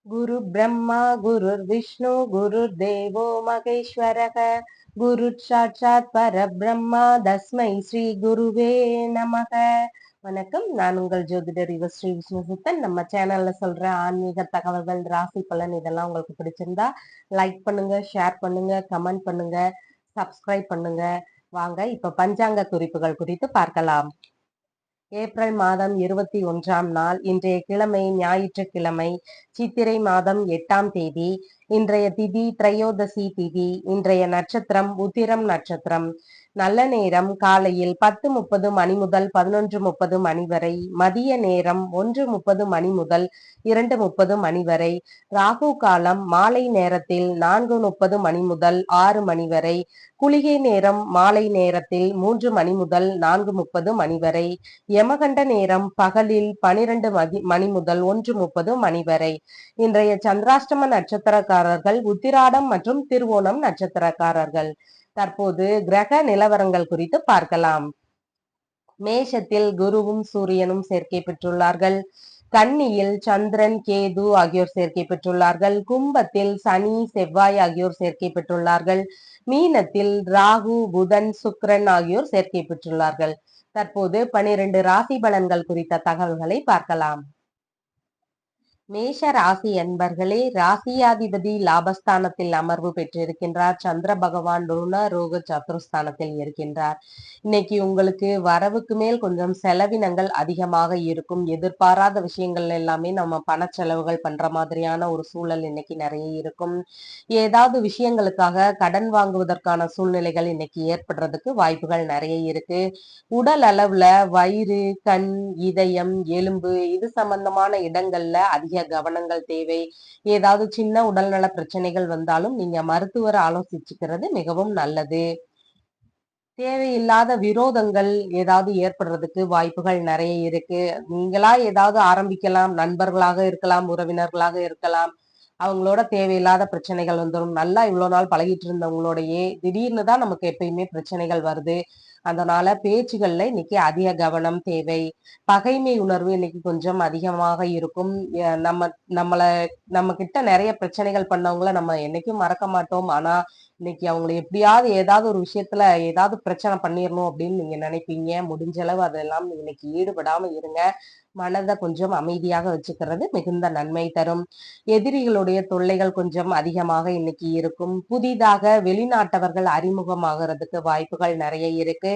गुरु ब्रह्मा गुरुर्विष्णु गुरुर्देवो महेश्वरः गुरुः साक्षात् பரபிரம்மா தஸ்மை ஸ்ரீ குருவே நமக. வணக்கம். நான் உங்கள் ஜோதிடர் ஸ்ரீ விஷ்ணுசுத்தன். நம்ம சேனல்ல சொல்ற ஆன்மீக தகவல்கள், ராசி பலன் இதெல்லாம் உங்களுக்கு பிடிச்சிருந்தா லைக் பண்ணுங்க, ஷேர் பண்ணுங்க, கமெண்ட் பண்ணுங்க, சப்ஸ்கிரைப் பண்ணுங்க. வாங்க இப்ப பஞ்சாங்க குறிப்புகள் குறித்து பார்க்கலாம். ஏப்ரல் மாதம் 21ஆம் நாள், இன்றைய கிழமை ஞாயிற்றுக்கிழமை, சித்திரை மாதம் 8ஆம் தேதி. இன்றைய திதி திரையோதசி திதி. இன்றைய நட்சத்திரம் உத்திரம் நட்சத்திரம். நல்ல நேரம் காலையில் 10:30 மணி முதல் 11:30 மணி வரை. மதிய நேரம் 1:30 மணி முதல் 2:30 மணி வரை. ராகு காலம் மாலை நேரத்தில் 4:30 மணி முதல் 6 மணி வரை. குளிகை நேரம் மாலை நேரத்தில் 3 மணி முதல் 4:30 மணி வரை. யமகண்ட நேரம் பகலில் 12 மணி முதல் 1:30 மணி வரை. இன்றைய சந்திராஷ்டம நட்சத்திரக்காரர்கள் உத்திராடம் மற்றும் திருவோணம் நட்சத்திரக்காரர்கள். தற்போது கிரக நிலவரங்கள் குறித்து பார்க்கலாம். மேஷத்தில் குருவும் சூரியனும் சேர்க்கை பெற்றுள்ளார்கள். கன்னியில் சந்திரன் கேது ஆகியோர் சேர்க்கை பெற்றுள்ளார்கள். கும்பத்தில் சனி செவ்வாய் ஆகியோர் சேர்க்கை பெற்றுள்ளார்கள். மீனத்தில் ராகு புதன் சுக்கிரன் ஆகியோர் சேர்க்கை பெற்றுள்ளார்கள். தற்போது 12 ராசி பலன்கள் குறித்த தகவல்களை பார்க்கலாம். மேஷ ராசி அன்பர்களே, ராசியாதிபதி லாபஸ்தானத்தில் அமர்வு பெற்றிருக்கின்றார். சந்திர பகவான் ருண ரோக சத்துருஸ்தானத்தில் இருக்கின்றார். இன்னைக்கு உங்களுக்கு வரவுக்கு மேல் கொஞ்சம் செலவினங்கள் அதிகமாக இருக்கும். எதிர்பாராத விஷயங்கள் எல்லாமே நம்ம பண செலவுகள் பண்ற மாதிரியான ஒரு சூழல் இன்னைக்கு நிறைய இருக்கும். ஏதாவது விஷயங்களுக்காக கடன் வாங்குவதற்கான சூழ்நிலைகள் இன்னைக்கு ஏற்படுறதுக்கு வாய்ப்புகள் நிறைய இருக்கு. உடல் அளவுல வயிறு, கண், இதயம், எலும்பு இது சம்பந்தமான இடங்கள்ல அதிக கவனங்கள் தேவை. ஏதாவது சின்ன உடல்நல பிரச்சனைகள் வந்தாலும் நீங்க மருத்துவரை ஆலோசிச்சுக்கிறது மிகவும் நல்லது. தேவையில்லாத விரோதங்கள் ஏதாவது ஏற்படுறதுக்கு வாய்ப்புகள் நிறைய இருக்கு. நீங்களா ஏதாவது ஆரம்பிக்கலாம், நண்பர்களாக இருக்கலாம், உறவினர்களாக இருக்கலாம். அவங்களோட தேவையில்லாத பிரச்சனைகள் வந்துடும். நல்லா இவ்வளவு நாள் பழகிட்டு இருந்தவங்களோடயே திடீர்னு தான் நமக்கு எப்பயுமே பிரச்சனைகள் வருது. அதனால பேச்சுகள்ல இன்னைக்கு அதிக கவனம் தேவை. பகைமை உணர்வு இன்னைக்கு கொஞ்சம் அதிகமாக இருக்கும். நம்ம கிட்ட நிறைய பிரச்சனைகள் பண்ணவங்கள நம்ம என்னைக்கும் மறக்க மாட்டோம். ஆனா இன்னைக்கு அவங்களை எப்படியாவது ஏதாவது ஒரு விஷயத்துல ஏதாவது பிரச்சனை பண்ணிடணும் அப்படின்னு நீங்க நினைப்பீங்க. முடிஞ்ச அளவு அதெல்லாம் இன்னைக்கு ஈடுபடாம இருங்க. மனதை கொஞ்சம் அமைதியாக வச்சுக்கிறது மிகுந்த நன்மை தரும். எதிரிகளுடைய தொல்லைகள் கொஞ்சம் அதிகமாக இன்னைக்கு இருக்கும். புதிதாக வெளிநாட்டவர்கள் அறிமுகமாகிறதுக்கு வாய்ப்புகள் நிறைய இருக்கு.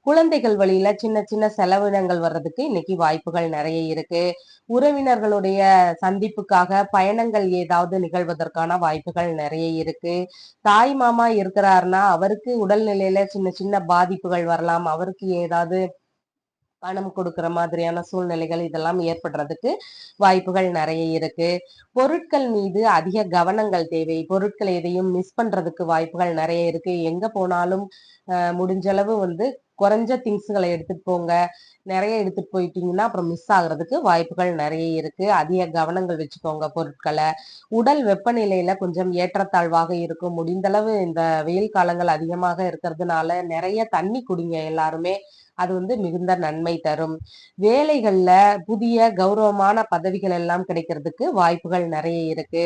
குழந்தைகள் வழியில சின்ன சின்ன செலவினங்கள் வர்றதுக்கு இன்னைக்கு வாய்ப்புகள் நிறைய இருக்கு. உறவினர்களுடைய சந்திப்புக்காக பயணங்கள் ஏதாவது நிகழ்வதற்கான வாய்ப்புகள் நிறைய இருக்கு. தாய் மாமா இருக்கிறாருன்னா அவருக்கு உடல்நிலையில சின்ன சின்ன பாதிப்புகள் வரலாம். அவருக்கு ஏதாவது பணம் கொடுக்கிற மாதிரியான சூழ்நிலைகள் இதெல்லாம் ஏற்படுறதுக்கு வாய்ப்புகள் நிறைய இருக்கு. பொருட்கள் மீது அதிக கவனங்கள் தேவை. பொருட்கள் எதையும் மிஸ் பண்றதுக்கு வாய்ப்புகள் நிறைய இருக்கு. எங்க போனாலும் முடிஞ்சளவு குறைஞ்ச திங்ஸ்களை எடுத்துட்டு போங்க. நிறைய எடுத்துட்டு போயிட்டீங்கன்னா அப்புறம் மிஸ் ஆகுறதுக்கு வாய்ப்புகள் நிறைய இருக்கு. அதிக கவனங்கள் வச்சுக்கோங்க பொருட்களை. உடல் வெப்பநிலையில கொஞ்சம் ஏற்றத்தாழ்வாக இருக்கும். முடிந்தளவு இந்த வெயில் காலங்கள் அதிகமாக இருக்கிறதுனால நிறைய தண்ணி குடிங்க எல்லாருமே. அது மிகுந்த நன்மை தரும். வேலைகள்ல புதிய கௌரவமான பதவிகள் எல்லாம் கிடைக்கிறதுக்கு வாய்ப்புகள் நிறைய இருக்கு.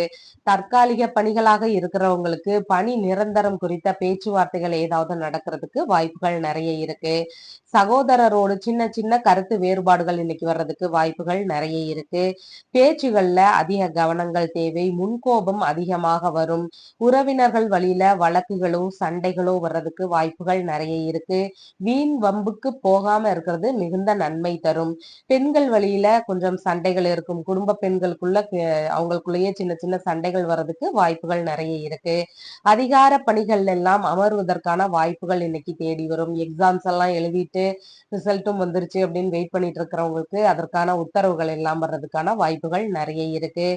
தற்காலிக பணிகளாக இருக்கிறவங்களுக்கு பணி நிரந்தரம் குறித்த பேச்சுவார்த்தைகள் ஏதாவது நடக்கிறதுக்கு வாய்ப்புகள் நிறைய இருக்கு. சகோதரரோடு சின்ன சின்ன கருத்து வேறுபாடுகள் இன்னைக்கு வர்றதுக்கு வாய்ப்புகள் நிறைய இருக்கு. பேச்சுகள்ல அதிக கவனங்கள் தேவை. முன்கோபம் அதிகமாக வரும். உறவினர்கள் வழியில வழக்குகளோ சண்டைகளோ வர்றதுக்கு வாய்ப்புகள் நிறைய இருக்கு. வீண் வம்புக்கு போகாம இருக்கிறது மிகுந்த நன்மை தரும். பெண்கள் வழியில கொஞ்சம் சண்டைகள் இருக்கும். குடும்ப பெண்களுக்குள்ள அவங்களுக்குள்ளேயே சின்ன சின்ன சண்டைகள் வர்றதுக்கு வாய்ப்புகள் நிறைய இருக்கு. அதிகார பணிகள் எல்லாம் அமர்வதற்கான வாய்ப்புகள் இன்னைக்கு தேடி வரும். எக்ஸாம்ஸ் எல்லாம் எழுதிட்டு ரிசல்ட்டும் வந்துருச்சு அப்படின்னு வெயிட் பண்ணிட்டு இருக்கிறவங்களுக்கு அதற்கான உத்தரவுகள் எல்லாம் வர்றதுக்கான வாய்ப்புகள் நிறைய இருக்கு.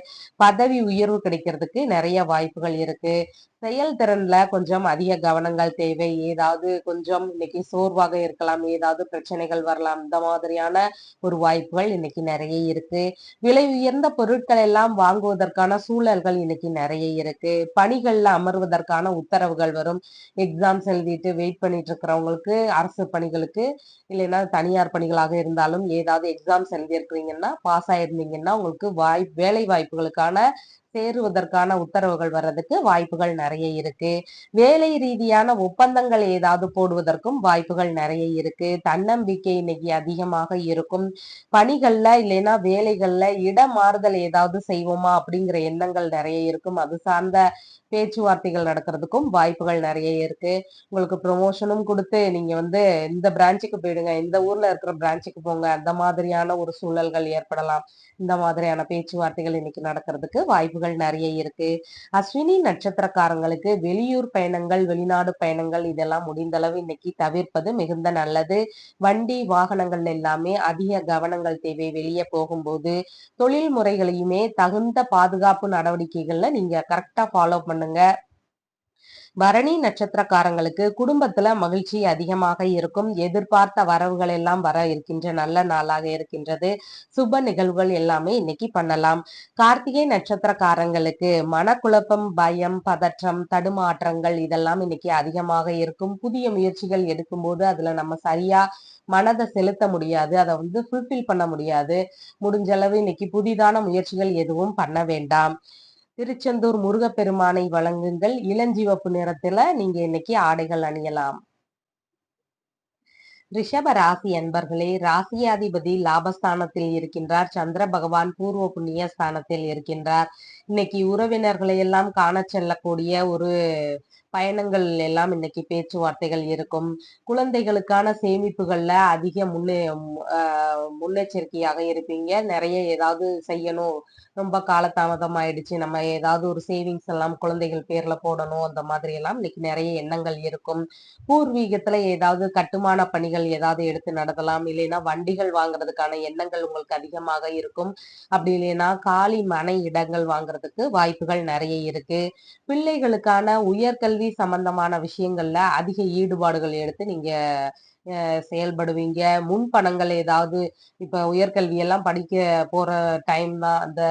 பதவி உயர்வு கிடைக்கிறதுக்கு நிறைய வாய்ப்புகள் இருக்கு. செயல்திறன்ல கொஞ்சம் அதிக கவனங்கள் தேவை. ஏதாவது கொஞ்சம் இன்னைக்கு சோர்வாக இருக்கலாம், ஏதாவது பிரச்சனைகள் வரலாம். இந்த மாதிரியான ஒரு வாய்ப்புகள் இன்னைக்கு நிறைய இருக்கு. விலை உயர்ந்த பொருட்கள் எல்லாம் வாங்குவதற்கான சூழல்கள் இன்னைக்கு நிறைய இருக்கு. பணிகள்ல அமர்வதற்கான உத்தரவுகள் வரும். எக்ஸாம்ஸ் எழுதிட்டு வெயிட் பண்ணிட்டு இருக்கிறவங்களுக்கு அரசு பணிகளுக்கு இல்லைன்னா தனியார் பணிகளாக இருந்தாலும் ஏதாவது எக்ஸாம்ஸ் எழுதியிருக்கிறீங்கன்னா பாஸ் ஆயிருந்தீங்கன்னா உங்களுக்கு வேலை வாய்ப்புகளுக்கான சேருவதற்கான உத்தரவுகள் வர்றதுக்கு வாய்ப்புகள் நிறைய இருக்கு. வேலை ரீதியான ஒப்பந்தங்கள் ஏதாவது போடுவதற்கும் வாய்ப்புகள் நிறைய இருக்கு. தன்னம்பிக்கை இன்னைக்கு அதிகமாக இருக்கும். பணிகள்ல இல்லைன்னா வேலைகள்ல இடமாறுதல் ஏதாவது செய்வோமா அப்படிங்கிற எண்ணங்கள் நிறைய இருக்கும். அது சார்ந்த பேச்சுவார்த்தைகள் நடக்கிறதுக்கும் வாய்ப்புகள் நிறைய இருக்கு. உங்களுக்கு ப்ரொமோஷனும் கொடுத்து நீங்க வந்து இந்த பிரான்ச்சுக்கு போயிடுங்க, இந்த ஊர்ல இருக்கிற பிரான்ச்சுக்கு போங்க, அந்த மாதிரியான ஒரு சூழல்கள் ஏற்படலாம். இந்த மாதிரியான பேச்சுவார்த்தைகள் இன்னைக்கு நடக்கிறதுக்கு வாய்ப்புகள் நிறைய இருக்கு. அஸ்வினி நட்சத்திரக்காரங்களுக்கு வெளியூர் பயணங்கள், வெளிநாடு பயணங்கள் இதெல்லாம் முடிந்தளவு இன்னைக்கு தவிர்ப்பது மிகுந்த நல்லது. வண்டி வாகனங்கள் எல்லாமே அதிக கவனங்கள் தேவை. வெளியே போகும்போது தொழில் முறைகளையுமே தகுந்த பாதுகாப்பு நடவடிக்கைகள்ல நீங்க கரெக்டா ஃபாலோ பண்ணுங்க. பரணி நட்சத்திரக்காரங்களுக்கு குடும்பத்துல மகிழ்ச்சி அதிகமாக இருக்கும். எதிர்பார்த்த வரவுகள் எல்லாம் வர இருக்கின்ற நல்ல நாளாக இருக்கின்றது. சுப நிகழ்வுகள் எல்லாமே இன்னைக்கு பண்ணலாம். கார்த்திகை நட்சத்திரக்காரங்களுக்கு மனக்குழப்பம், பயம், பதற்றம், தடுமாற்றங்கள் இதெல்லாம் இன்னைக்கு அதிகமாக இருக்கும். புதிய முயற்சிகள் எடுக்கும்போது அதுல நம்ம சரியா மனதை செலுத்த முடியாது. அதை வந்து ஃபுல்ஃபில் பண்ண முடியாது. முடிஞ்ச அளவு இன்னைக்கு புதிதான முயற்சிகள் எதுவும் பண்ண வேண்டாம். திருச்செந்தூர் முருகப்பெருமானை வழங்குங்கள். இளஞ்சிவப்பு நிறத்துல நீங்க இன்னைக்கு ஆடைகள் அணியலாம். ரிஷப ராசி அன்பர்களே, ராசியாதிபதி லாபஸ்தானத்தில் இருக்கின்றார். சந்திர பகவான் பூர்வ புண்ணிய ஸ்தானத்தில் இருக்கின்றார். இன்னைக்கு உறவினர்களை எல்லாம் காண செல்லக்கூடிய ஒரு பயணங்கள் எல்லாம் இன்னைக்கு பேச்சுவார்த்தைகள் இருக்கும். குழந்தைகளுக்கான சேமிப்புகள்ல அதிக முன்னெச்சரிக்கையாக இருப்பீங்க. நிறைய ஏதாவது செய்யணும், ரொம்ப காலதாமதம் ஆயிடுச்சு, நம்ம ஏதாவது ஒரு சேவிங்ஸ் எல்லாம் குழந்தைகள் பேர்ல போடணும், அந்த மாதிரி எல்லாம் இன்னைக்கு நிறைய எண்ணங்கள் இருக்கும். பூர்வீகத்துல ஏதாவது கட்டுமான பணிகள் ஏதாவது எடுத்து நடத்தலாம். இல்லைன்னா வண்டிகள் வாங்குறதுக்கான எண்ணங்கள் உங்களுக்கு அதிகமாக இருக்கும். அப்படி இல்லைன்னா காலி மனை இடங்கள் வாங்குறதுக்கு வாய்ப்புகள் நிறைய இருக்கு. பிள்ளைகளுக்கான உயர்கல்வி சம்பந்தமான விஷயங்கள்ல அதிக ஈடுபாடுகள் எடுத்து நீங்க செயல்படுவீங்க. முன்பணங்கள் ஏதாவது இப்ப உயர்கல்வி எல்லாம் படிக்க போற டைம் தான்,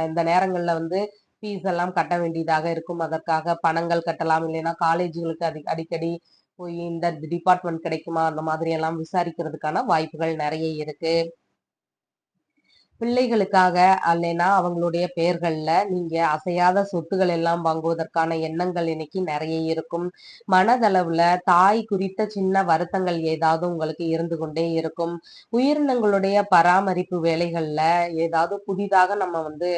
இந்த நேரங்கள்ல வந்து ஃபீஸ் எல்லாம் கட்ட வேண்டியதாக இருக்கும். அதற்காக பணங்கள் கட்டலாம். இல்லைன்னா காலேஜுகளுக்கு அடிக்கடி போய் இந்த டிபார்ட்மெண்ட் கிடைக்குமா அந்த மாதிரி எல்லாம் விசாரிக்கிறதுக்கான வாய்ப்புகள் நிறைய இருக்கு. பிள்ளைகளுக்காக அல்லைன்னா அவங்களுடைய பெயர்கள்ல நீங்க அசையாத சொத்துகள் எல்லாம் வாங்குவதற்கான எண்ணங்கள் இன்னைக்கு நிறைய இருக்கும். மனதளவுல தாய் குறித்த சின்ன வருத்தங்கள் ஏதாவது உங்களுக்கு இருந்து கொண்டே இருக்கும். உயிரினங்களுடைய பராமரிப்பு வேலைகள்ல ஏதாவது புதிதாக நம்ம வந்து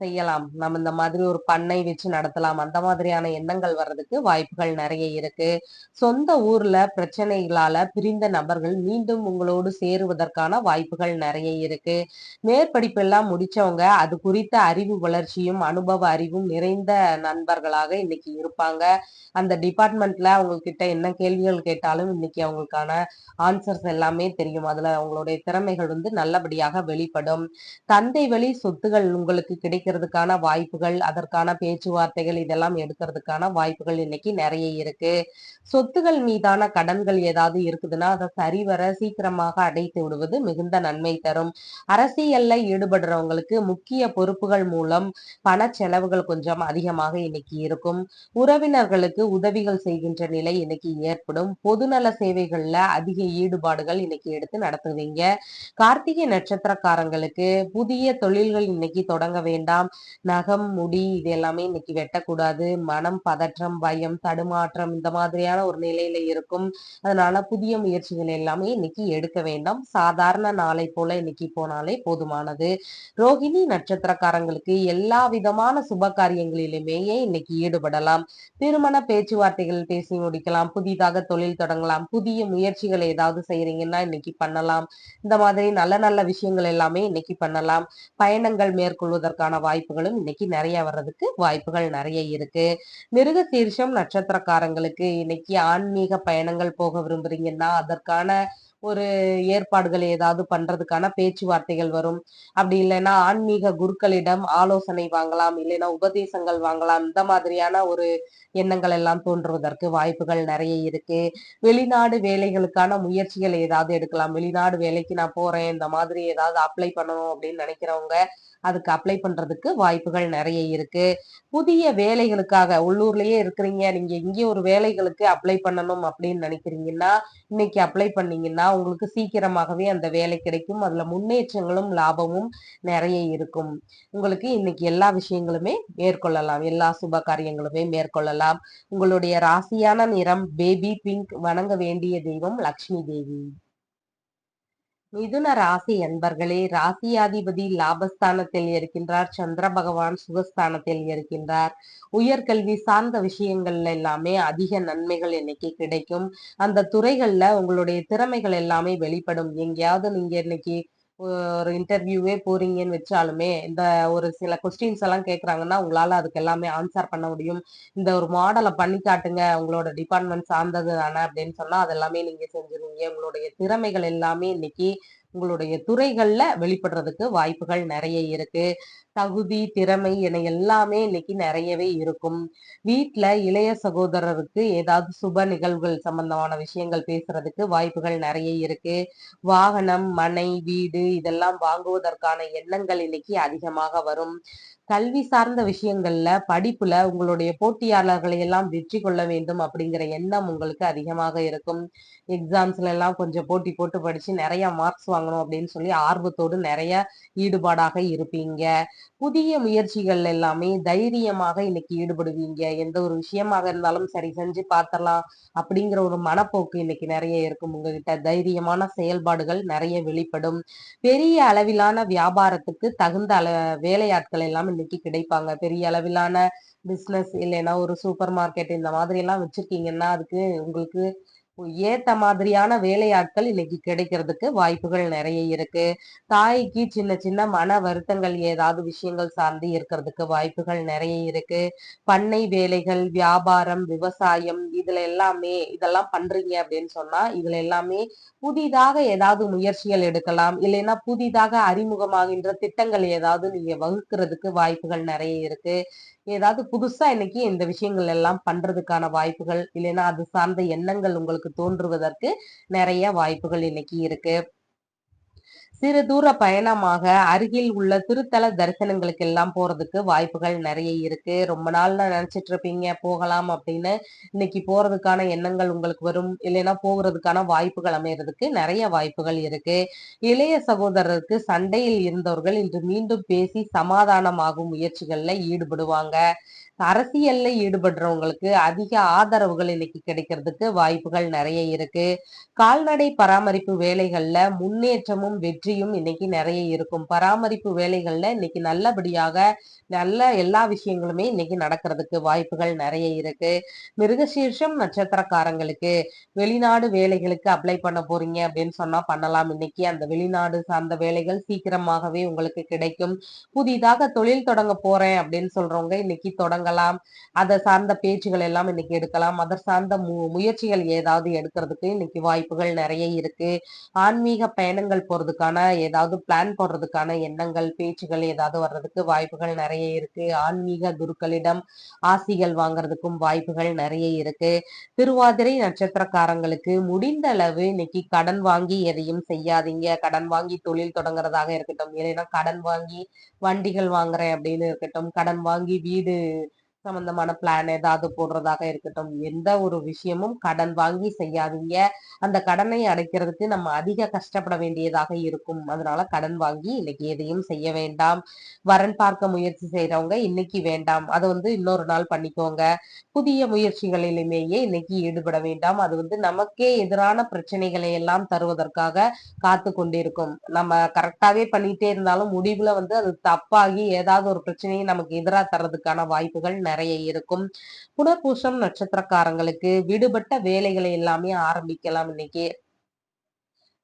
செய்யலாம். நம்ம இந்த மாதிரி ஒரு பண்ணை வச்சு நடத்தலாம். அந்த மாதிரியான எண்ணங்கள் வர்றதுக்கு வாய்ப்புகள் நிறைய இருக்கு. சொந்த ஊர்ல பிரச்சனைகளால பிரிந்த நபர்கள் மீண்டும் உங்களோடு சேருவதற்கான வாய்ப்புகள் நிறைய இருக்கு. மேற்படிப்பு எல்லாம் முடிச்சவங்க அது குறித்த அறிவு வளர்ச்சியும் அனுபவ அறிவும் நிறைந்த நண்பர்களாக இன்னைக்கு இருப்பாங்க. அந்த டிபார்ட்மெண்ட்ல அவங்க கிட்ட என்ன கேள்விகள் கேட்டாலும் இன்னைக்கு அவங்களுக்கான ஆன்சர்ஸ் எல்லாமே தெரியும். அதுல அவங்களுடைய திறமைகள் வந்து நல்லபடியாக வெளிப்படும். தந்தை வழி சொத்துகள் உங்களுக்கு கிடைக்கிறதுக்கான வாய்ப்புகள், அதற்கான பேச்சுவார்த்தைகள் இதெல்லாம் எடுக்கிறதுக்கான வாய்ப்புகள் இன்னைக்கு நிறைய இருக்கு. சொத்துகள் மீதான கடன்கள் ஏதாவது இருக்குதுன்னா அதை சரிவர சீக்கிரமாக அடைத்து விடுவது மிகுந்த நன்மை தரும். அரசியல்ல ஈடுபடுறவங்களுக்கு முக்கிய பொறுப்புகள் மூலம் பண செலவுகள் கொஞ்சம் அதிகமாக இன்னைக்கு இருக்கும். உறவினர்களுக்கு உதவிகள் செய்கின்ற நிலை இன்னைக்கு ஏற்படும். பொதுநல சேவைகள்ல அதிக ஈடுபாடுகள் இன்னைக்கு எடுத்து நடத்துவீங்க. கார்த்திகை நட்சத்திரக்காரங்களுக்கு புதிய தொழில்கள் இன்னைக்கு தொடங்க வேண்டாம். நகம், முடி இது எல்லாமே இன்னைக்கு வெட்டக்கூடாது. மனம் பதற்றம், பயம், தடுமாற்றம் இந்த மாதிரியான ஒரு நிலையில இருக்கும். அதனால புதிய முயற்சிகள் எல்லாமே இன்னைக்கு எடுக்க வேண்டாம். சாதாரண நாளை போல இன்னைக்கு போனாலே போதுமானது. ரோகிணி நட்சத்திரக்காரங்களுக்கு எல்லா விதமான சுப காரியங்களிலுமே இன்னைக்கு ஈடுபடலாம். திருமண பேச்சுவார்த்தைகள் பேசி முடிக்கலாம். புதிதாக தொழில் தொடங்கலாம். புதிய முயற்சிகள் ஏதாவது செய்யறீங்கன்னா இன்னைக்கு பண்ணலாம். இந்த மாதிரி நல்ல நல்ல விஷயங்கள் எல்லாமே இன்னைக்கு பண்ணலாம். பயணங்கள் மேற்கொள்வதற்கான வாய்ப்புகளும் இன்னைக்கு நிறைய வர்றதுக்கு வாய்ப்புகள் நிறைய இருக்கு. மிருக சீரிஷம் நட்சத்திரக்காரங்களுக்கு இன்னைக்கு ஆன்மீக பயணங்கள் போக விரும்புறீங்கன்னா அதற்கான ஒரு ஏற்பாடுகள் ஏதாவது பண்றதுக்கான பேச்சுவார்த்தைகள் வரும். அப்படி இல்லைன்னா ஆன்மீக குருக்களிடம் ஆலோசனை வாங்கலாம். இல்லைன்னா உபதேசங்கள் வாங்கலாம். இந்த மாதிரியான ஒரு எண்ணங்கள் எல்லாம் தோன்றுவதற்கு வாய்ப்புகள் நிறைய இருக்கு. வெளிநாடு வேலைகளுக்கான முயற்சிகள் ஏதாவது எடுக்கலாம். வெளிநாடு வேலைக்கு நான் போறேன், இந்த மாதிரி ஏதாவது அப்ளை பண்ணணும் அப்படின்னு நினைக்கிறவங்க அதுக்கு அப்ளை பண்றதுக்கு வாய்ப்புகள் நிறைய இருக்கு. புதிய வேலைகளுக்காக உள்ளூர்லயே இருக்கிறீங்க, நீங்க இங்கே ஒரு வேலைகளுக்கு அப்ளை பண்ணணும் அப்படின்னு நினைக்கிறீங்கன்னா, இன்னைக்கு அப்ளை பண்ணீங்கன்னா, உங்களுக்கு சீக்கிரமாகவே அந்த வேலை கிடைக்கும். அதுல முன்னேற்றங்களும், லாபமும் நிறைய இருக்கும். உங்களுக்கு இன்னைக்கு எல்லா விஷயங்களுமே மேற்கொள்ளலாம். எல்லா சுப காரியங்களுமே மேற்கொள்ளலாம். உங்களுடைய ராசியான நிறம் பேபி பிங்க். வணங்க வேண்டிய தெய்வம் லக்ஷ்மி தேவி. மிதுன ராசி அன்பர்களே, ராசியாதிபதி லாபஸ்தானத்தில் இருக்கின்றார். சந்திர பகவான் சுகஸ்தானத்தில் இருக்கின்றார். உயர்கல்வி சார்ந்த விஷயங்கள்ல எல்லாமே அதிக நன்மைகள் இன்னைக்கு கிடைக்கும். அந்த துறைகள்ல உங்களுடைய திறமைகள் எல்லாமே வெளிப்படும். எங்கேயாவது நீங்க இன்னைக்கு ஒரு இன்டர்வியூவே போறீங்கன்னு வச்சாலுமே, இந்த ஒரு சில கொஸ்டின்ஸ் எல்லாம் கேட்கறாங்கன்னா, உங்களால அதுக்கு எல்லாமே ஆன்சர் பண்ண முடியும். இந்த ஒரு மாடல பண்ணி காட்டுங்க, உங்களோட டிபார்ட்மெண்ட் சார்ந்தது தானே அப்படின்னு சொன்னா, அது எல்லாமே நீங்க செஞ்சுருவீங்க. உங்களுடைய திறமைகள் எல்லாமே இன்னைக்கு உங்களுடைய துறைகள்ல வெளிப்படுறதுக்கு வாய்ப்புகள் நிறைய இருக்கு. தகுதி, திறமை என எல்லாமே இன்னைக்கு நிறையவே இருக்கும். வீட்ல இளைய சகோதரருக்கு ஏதாவது சுப நிகழ்வுகள் சம்பந்தமான விஷயங்கள் பேசுறதுக்கு வாய்ப்புகள் நிறைய இருக்கு. வாகனம், மனை, வீடு இதெல்லாம் வாங்குவதற்கான எண்ணங்கள் இன்னைக்கு அதிகமாக வரும். கல்வி சார்ந்த விஷயங்கள்ல, படிப்புல உங்களுடைய போட்டியாளர்களை எல்லாம் வெற்றி கொள்ள வேண்டும் அப்படிங்கிற எண்ணம் உங்களுக்கு அதிகமாக இருக்கும். எக்ஸாம்ஸ்ல எல்லாம் கொஞ்சம் போட்டி போட்டு படிச்சு நிறைய மார்க்ஸ் வாங்கணும் அப்படின்னு சொல்லி ஆர்வத்தோடு நிறைய ஈடுபாடாக இருப்பீங்க. புதிய முயற்சிகள் எல்லாமே தைரியமாக இன்னைக்கு ஈடுபடுவீங்க. எந்த ஒரு விஷயமாக இருந்தாலும் சரி செஞ்சு பார்த்துடலாம் அப்படிங்கிற ஒரு மனப்போக்கு இன்னைக்கு நிறைய இருக்கும் உங்ககிட்ட. தைரியமான செயல்பாடுகள் நிறைய வெளிப்படும். பெரிய அளவிலான வியாபாரத்துக்கு தகுந்த வேலையாட்கள் எல்லாம் இன்னைக்கு கிடைப்பாங்க. பெரிய அளவிலான பிசினஸ் இல்லைன்னா ஒரு சூப்பர் மார்க்கெட் இந்த மாதிரி எல்லாம் வச்சிருக்கீங்கன்னா, அதுக்கு உங்களுக்கு ஏத்த மாதிரியான வேலையாட்கள் இன்னைக்கு கிடைக்கிறதுக்கு வாய்ப்புகள் நிறைய இருக்கு. தாய்க்கு சின்ன சின்ன மன வருத்தங்கள் ஏதாவது விஷயங்கள் சார்ந்து இருக்கிறதுக்கு வாய்ப்புகள் நிறைய இருக்கு. பண்ணை வேலைகள், வியாபாரம், விவசாயம் இதுல எல்லாமே இதெல்லாம் பண்றீங்க அப்படின்னு சொன்னா, இதுல எல்லாமே புதிதாக ஏதாவது முயற்சிகள் எடுக்கலாம். இல்லைன்னா புதிதாக அறிமுகமாகின்ற திட்டங்கள் ஏதாவது நீங்க வகுக்கிறதுக்கு வாய்ப்புகள் நிறைய இருக்கு. ஏதாவது புதுசா இன்னைக்கு இந்த விஷயங்கள் எல்லாம் பண்றதுக்கான வாய்ப்புகள், இல்லைன்னா அது சார்ந்த எண்ணங்கள் உங்களுக்கு தோன்றுவதற்கு நிறைய வாய்ப்புகள் இன்னைக்கு இருக்கு. சிறு தூர பயணமாக அருகில் உள்ள திருத்தல தரிசனங்களுக்கு எல்லாம் போறதுக்கு வாய்ப்புகள் நிறைய இருக்கு. ரொம்ப நாள்ல நினைச்சிட்டு இருப்பீங்க போகலாம் அப்படின்னு. இன்னைக்கு போறதுக்கான எண்ணங்கள் உங்களுக்கு வரும். இல்லைன்னா போகிறதுக்கான வாய்ப்புகள் அமையறதுக்கு நிறைய வாய்ப்புகள் இருக்கு. இளைய சகோதரருக்கு சண்டையில் இருந்தவர்கள் இன்று மீண்டும் பேசி சமாதானமாகும் முயற்சிகள்ல ஈடுபடுவாங்க. அரசியல்ல ஈடுபடுறவங்களுக்கு அதிக ஆதரவுகள் இன்னைக்கு கிடைக்கிறதுக்கு வாய்ப்புகள் நிறைய இருக்கு. கால்நடை பராமரிப்பு வேலைகள்ல முன்னேற்றமும் வெற்றியும் இன்னைக்கு நிறைய இருக்கும். பராமரிப்பு வேலைகள்ல இன்னைக்கு நல்லபடியாக நல்ல எல்லா விஷயங்களுமே இன்னைக்கு நடக்கிறதுக்கு வாய்ப்புகள் நிறைய இருக்கு. மிருகசீர்ஷம் நட்சத்திரக்காரங்களுக்கு வெளிநாடு வேலைகளுக்கு அப்ளை பண்ண போறீங்க அப்படின்னு சொன்னா பண்ணலாம். இன்னைக்கு அந்த வெளிநாடு சார்ந்த வேலைகள் சீக்கிரமாகவே உங்களுக்கு கிடைக்கும். புதிதாக தொழில் தொடங்க போறேன் அப்படின்னு சொல்றவங்க இன்னைக்கு தொடங்கலாம். அதை சார்ந்த பேச்சுகள் எல்லாம் இன்னைக்கு எடுக்கலாம். அதை சார்ந்த முயற்சிகள் ஏதாவது எடுக்கிறதுக்கு இன்னைக்கு வாய்ப்புகள் நிறைய இருக்கு. ஆன்மீக பயணங்கள் போறதுக்கான ஏதாவது பிளான் போடுறதுக்கான எண்ணங்கள், பேச்சுகள் ஏதாவது வர்றதுக்கு வாய்ப்புகள் நிறைய இருக்கு. ஆன்மீக குருக்களிடம் ஆசிகள் வாங்குறதுக்கும் வாய்ப்புகள் நிறைய இருக்கு. திருவாதிரை நட்சத்திரக்காரங்களுக்கு முடிந்த அளவு இன்னைக்கு கடன் வாங்கி எதையும் செய்யாதீங்க. கடன் வாங்கி தொழில் தொடங்குறதாக இருக்கட்டும், இல்லைன்னா கடன் வாங்கி வண்டிகள் வாங்குறேன் அப்படின்னு இருக்கட்டும், கடன் வாங்கி வீடு சம்பந்தமான பிளான் ஏதாவது போடுறதாக இருக்கட்டும், எந்த ஒரு விஷயமும் கடன் வாங்கி செய்யாதீங்க. அந்த கடனை அடைக்கிறதுக்கு நம்ம அதிக கஷ்டப்பட வேண்டியதாக இருக்கும். அதனால கடன் வாங்கி இன்னைக்கு எதையும் செய்ய வேண்டாம். வரன் பார்க்க முயற்சி செய்யறவங்க இன்னைக்கு வேண்டாம். அதை இன்னொரு நாள் பண்ணிக்கோங்க. புதிய முயற்சிகளிலுமேயே இன்னைக்கு ஈடுபட வேண்டாம். அது நமக்கே எதிரான பிரச்சனைகளை எல்லாம் தருவதற்காக காத்து கொண்டிருக்கும். நம்ம கரெக்டாவே பண்ணிட்டே இருந்தாலும் முடிவுல அது தப்பாகி ஏதாவது ஒரு பிரச்சனையை நமக்கு எதிரா தர்றதுக்கான வாய்ப்புகள் நிறைய இருக்கும். புனர்பூசம் நட்சத்திரக்காரங்களுக்கு விடுபட்ட வேலைகளை எல்லாமே ஆரம்பிக்கலாம் இன்னைக்கு.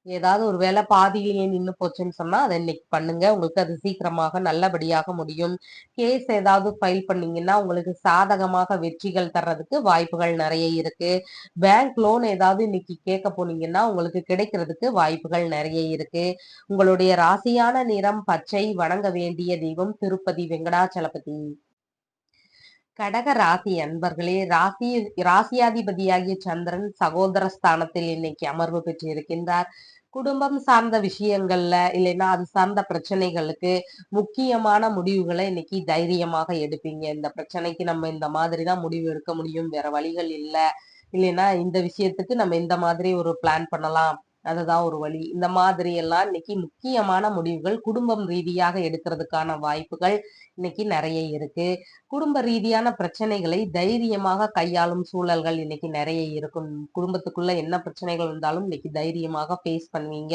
ஏதாவது ஒரு வேலை பாதியிலேயே நின்னு போச்சுன்னு சொன்னா அதை இன்னைக்கு பண்ணுங்க. உங்களுக்கு அது சீக்கிரமாக நல்லபடியாக முடியும். கேஸ் ஏதாவது ஃபைல் பண்ணீங்கன்னா உங்களுக்கு சாதகமாக வெற்றிகள் தர்றதுக்கு வாய்ப்புகள் நிறைய இருக்கு. பேங்க் லோன் ஏதாவது இன்னைக்கு கேட்க போனீங்கன்னா உங்களுக்கு கிடைக்கிறதுக்கு வாய்ப்புகள் நிறைய இருக்கு. உங்களுடைய ராசியான நிறம் பச்சை. வணங்க வேண்டிய தெய்வம் திருப்பதி வெங்கடாச்சலபதி. கடக ராசி அன்பர்களே, ராசியாதிபதியாகிய சந்திரன் சகோதர ஸ்தானத்தில் இன்னைக்கு அமர்வு பெற்று இருக்கின்றார். குடும்பம் சார்ந்த விஷயங்கள்ல, இல்லைன்னா அது சார்ந்த பிரச்சனைகளுக்கு முக்கியமான முடிவுகள இன்னைக்கு தைரியமாக எடுப்பீங்க. இந்த பிரச்சனைக்கு நம்ம இந்த மாதிரி தான் முடிவு எடுக்க முடியும். வேற வழிகள் இல்ல. இல்லைன்னா இந்த விஷயத்துக்கு நம்ம இந்த மாதிரி ஒரு பிளான் பண்ணலாம். அதுதான் ஒரு வழி. இந்த மாதிரி எல்லாம் இன்னைக்கு முக்கியமான முடிவுகள் குடும்பம் ரீதியாக எடுக்கிறதுக்கான வாய்ப்புகள் இன்னைக்கு நெறைய இருக்கு. குடும்ப ரீதியான பிரச்சனைகளை தைரியமாக கையாளும் சூழல்கள் இன்னைக்கு நெறைய இருக்கும். குடும்பத்துக்குள்ள என்ன பிரச்சனைகள் வந்தாலும் இன்னைக்கு தைரியமாக ஃபேஸ் பண்ணுவீங்க.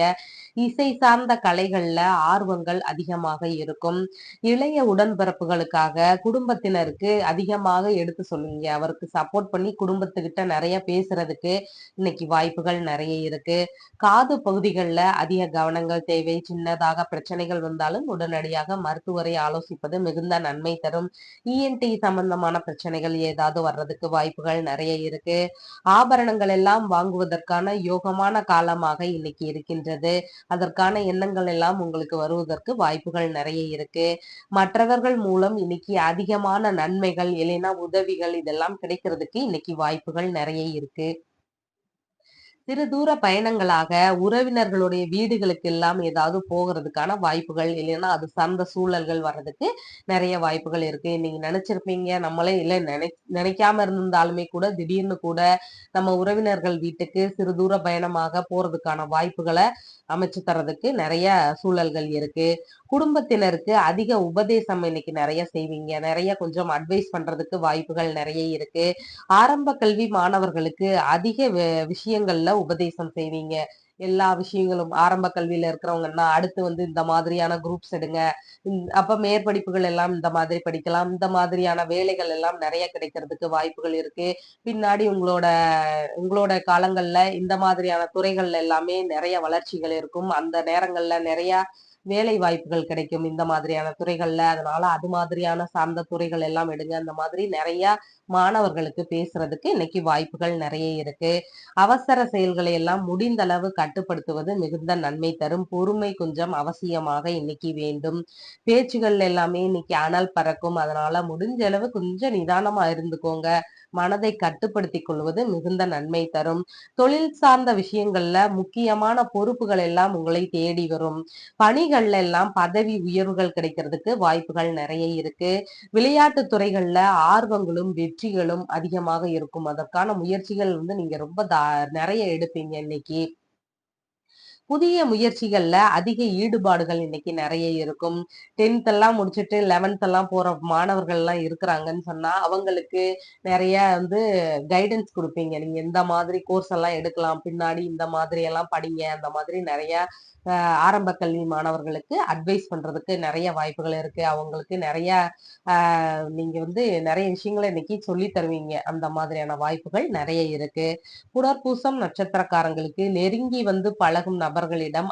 இசை சார்ந்த கலைகள்ல ஆர்வங்கள் அதிகமாக இருக்கும். இளைய உடன்பிறப்புகளுக்காக குடும்பத்தினருக்கு அதிகமாக எடுத்து சொல்லுவீங்க. அவருக்கு சப்போர்ட் பண்ணி குடும்பத்துக்கிட்ட நெறைய பேசுறதுக்கு இன்னைக்கு வாய்ப்புகள் நெறைய இருக்கு. காது பகுதிகள்ல அதிக கவனங்கள் தேவை. சின்னதாக பிரச்சனைகள் வந்தாலும் உடனடியாக மருத்துவரை ஆலோசிப்பது மிகுந்த நன்மை தரும். இஎன்டி சம்பந்தமான பிரச்சனைகள் ஏதாவது வர்றதுக்கு வாய்ப்புகள் நெறைய இருக்கு. ஆபரணங்கள் எல்லாம் வாங்குவதற்கான யோகமான காலமாக இன்னைக்கு இருக்கின்றது. அதற்கான எண்ணங்கள் எல்லாம் உங்களுக்கு வருவதற்கு வாய்ப்புகள் நெறைய இருக்கு. மற்றவர்கள் மூலம் இன்னைக்கு அதிகமான நன்மைகள், இல்லைன்னா உதவிகள் இதெல்லாம் கிடைக்கிறதுக்கு இன்னைக்கு வாய்ப்புகள் நெறைய இருக்கு. சிறு தூர பயணங்களாக உறவினர்களுடைய வீடுகளுக்கு எல்லாம் ஏதாவது போகிறதுக்கான வாய்ப்புகள், இல்லைன்னா அது சார்ந்த சூழல்கள் வர்றதுக்கு நெறைய வாய்ப்புகள் இருக்கு. நீங்க நெனச்சிருப்பீங்க, நம்மளே இல்ல நினைக்காம இருந்தாலுமே கூட திடீர்னு கூட நம்ம உறவினர்கள் வீட்டுக்கு சிறு தூர பயணமாக போறதுக்கான வாய்ப்புகள அமைச்சு தர்றதுக்கு நெறைய சூழல்கள் இருக்கு. குடும்பத்தினருக்கு அதிக உபதேசம் இன்னைக்கு நெறைய செய்வீங்க. நெறைய கொஞ்சம் அட்வைஸ் பண்றதுக்கு வாய்ப்புகள் நெறைய இருக்கு. ஆரம்ப கல்வி மாணவர்களுக்கு அதிக விஷயங்கள்ல உபதேசம் செய்வீங்க. எல்லா விஷயங்களும் ஆரம்ப கல்வியில இருக்கிறவங்கன்னா, அடுத்து வந்து இந்த மாதிரியான குரூப்ஸ் எடுங்க. அப்ப மேற்படிப்புகள் எல்லாம் இந்த மாதிரி படிக்கலாம். இந்த மாதிரியான வேலைகள் எல்லாம் நெறைய கிடைக்கிறதுக்கு வாய்ப்புகள் இருக்கு. பின்னாடி உங்களோட உங்களோட காலங்கள்ல இந்த மாதிரியான துறைகள்ல எல்லாமே நெறைய வளர்ச்சிகள் இருக்கும். அந்த நேரங்கள்ல நெறைய வேலை வாய்ப்புகள் கிடைக்கும் இந்த மாதிரியான துறைகள்ல. அதனால அது மாதிரியான சார்ந்த துறைகள் எல்லாம் எடுங்க. அந்த மாதிரி நெறைய மாணவர்களுக்கு பேசுறதுக்கு இன்னைக்கு வாய்ப்புகள் நெறைய இருக்கு. அவசர செயல்களை எல்லாம் முடிந்த அளவு கட்டுப்படுத்துவது மிகுந்த நன்மை தரும். பொறுமை கொஞ்சம் அவசியமாக இன்னைக்கு வேண்டும். பேச்சுகள் எல்லாமே இன்னைக்கு அனல் பறக்கும். அதனால முடிஞ்ச அளவு கொஞ்சம் நிதானமா இருந்துக்கோங்க. மனதை கட்டுப்படுத்திக் கொள்வது மிகுந்த நன்மை தரும். தொழில் சார்ந்த விஷயங்கள்ல முக்கியமான பொறுப்புகள் எல்லாம் உங்களை தேடி வரும். பணிகள்ல எல்லாம் பதவி உயர்வுகள் கிடைக்கிறதுக்கு வாய்ப்புகள் நெறைய இருக்கு. விளையாட்டு துறைகள்ல ஆர்வங்களும், வெற்றிகளும் அதிகமாக இருக்கும். அதற்கான முயற்சிகள் வந்து நீங்க ரொம்ப நெறைய எடுப்பீங்க இன்னைக்கு. புதிய முயற்சிகள்ல அதிக ஈடுபாடுகள் இன்னைக்கு நெறைய இருக்கும். 10த் எல்லாம் முடிச்சுட்டு 11த் எல்லாம் போற மாணவர்கள்லாம் இருக்கிறாங்கன்னு சொன்னா, அவங்களுக்கு நெறைய வந்து கைடன்ஸ் குடுப்பீங்க. நீங்க எந்த மாதிரி கோர்ஸ் எல்லாம் எடுக்கலாம். பின்னாடி இந்த மாதிரி எல்லாம் படிங்க. அந்த மாதிரி நெறைய அ ஆரம்ப கல்வி மாணவர்களுக்கு அட்வைஸ் பண்றதுக்கு நெறைய வாய்ப்புகள் இருக்கு. அவங்களுக்கு நெறைய அ நீங்க வந்து நெறைய விஷயங்கள இன்னைக்கு சொல்லி தருவீங்க. அந்த மாதிரியான வாய்ப்புகள் நெறைய இருக்கு. புனர்பூசம் நட்சத்திரக்காரங்களுக்கு நெருங்கி வந்து பழகும் நபர்களிடம்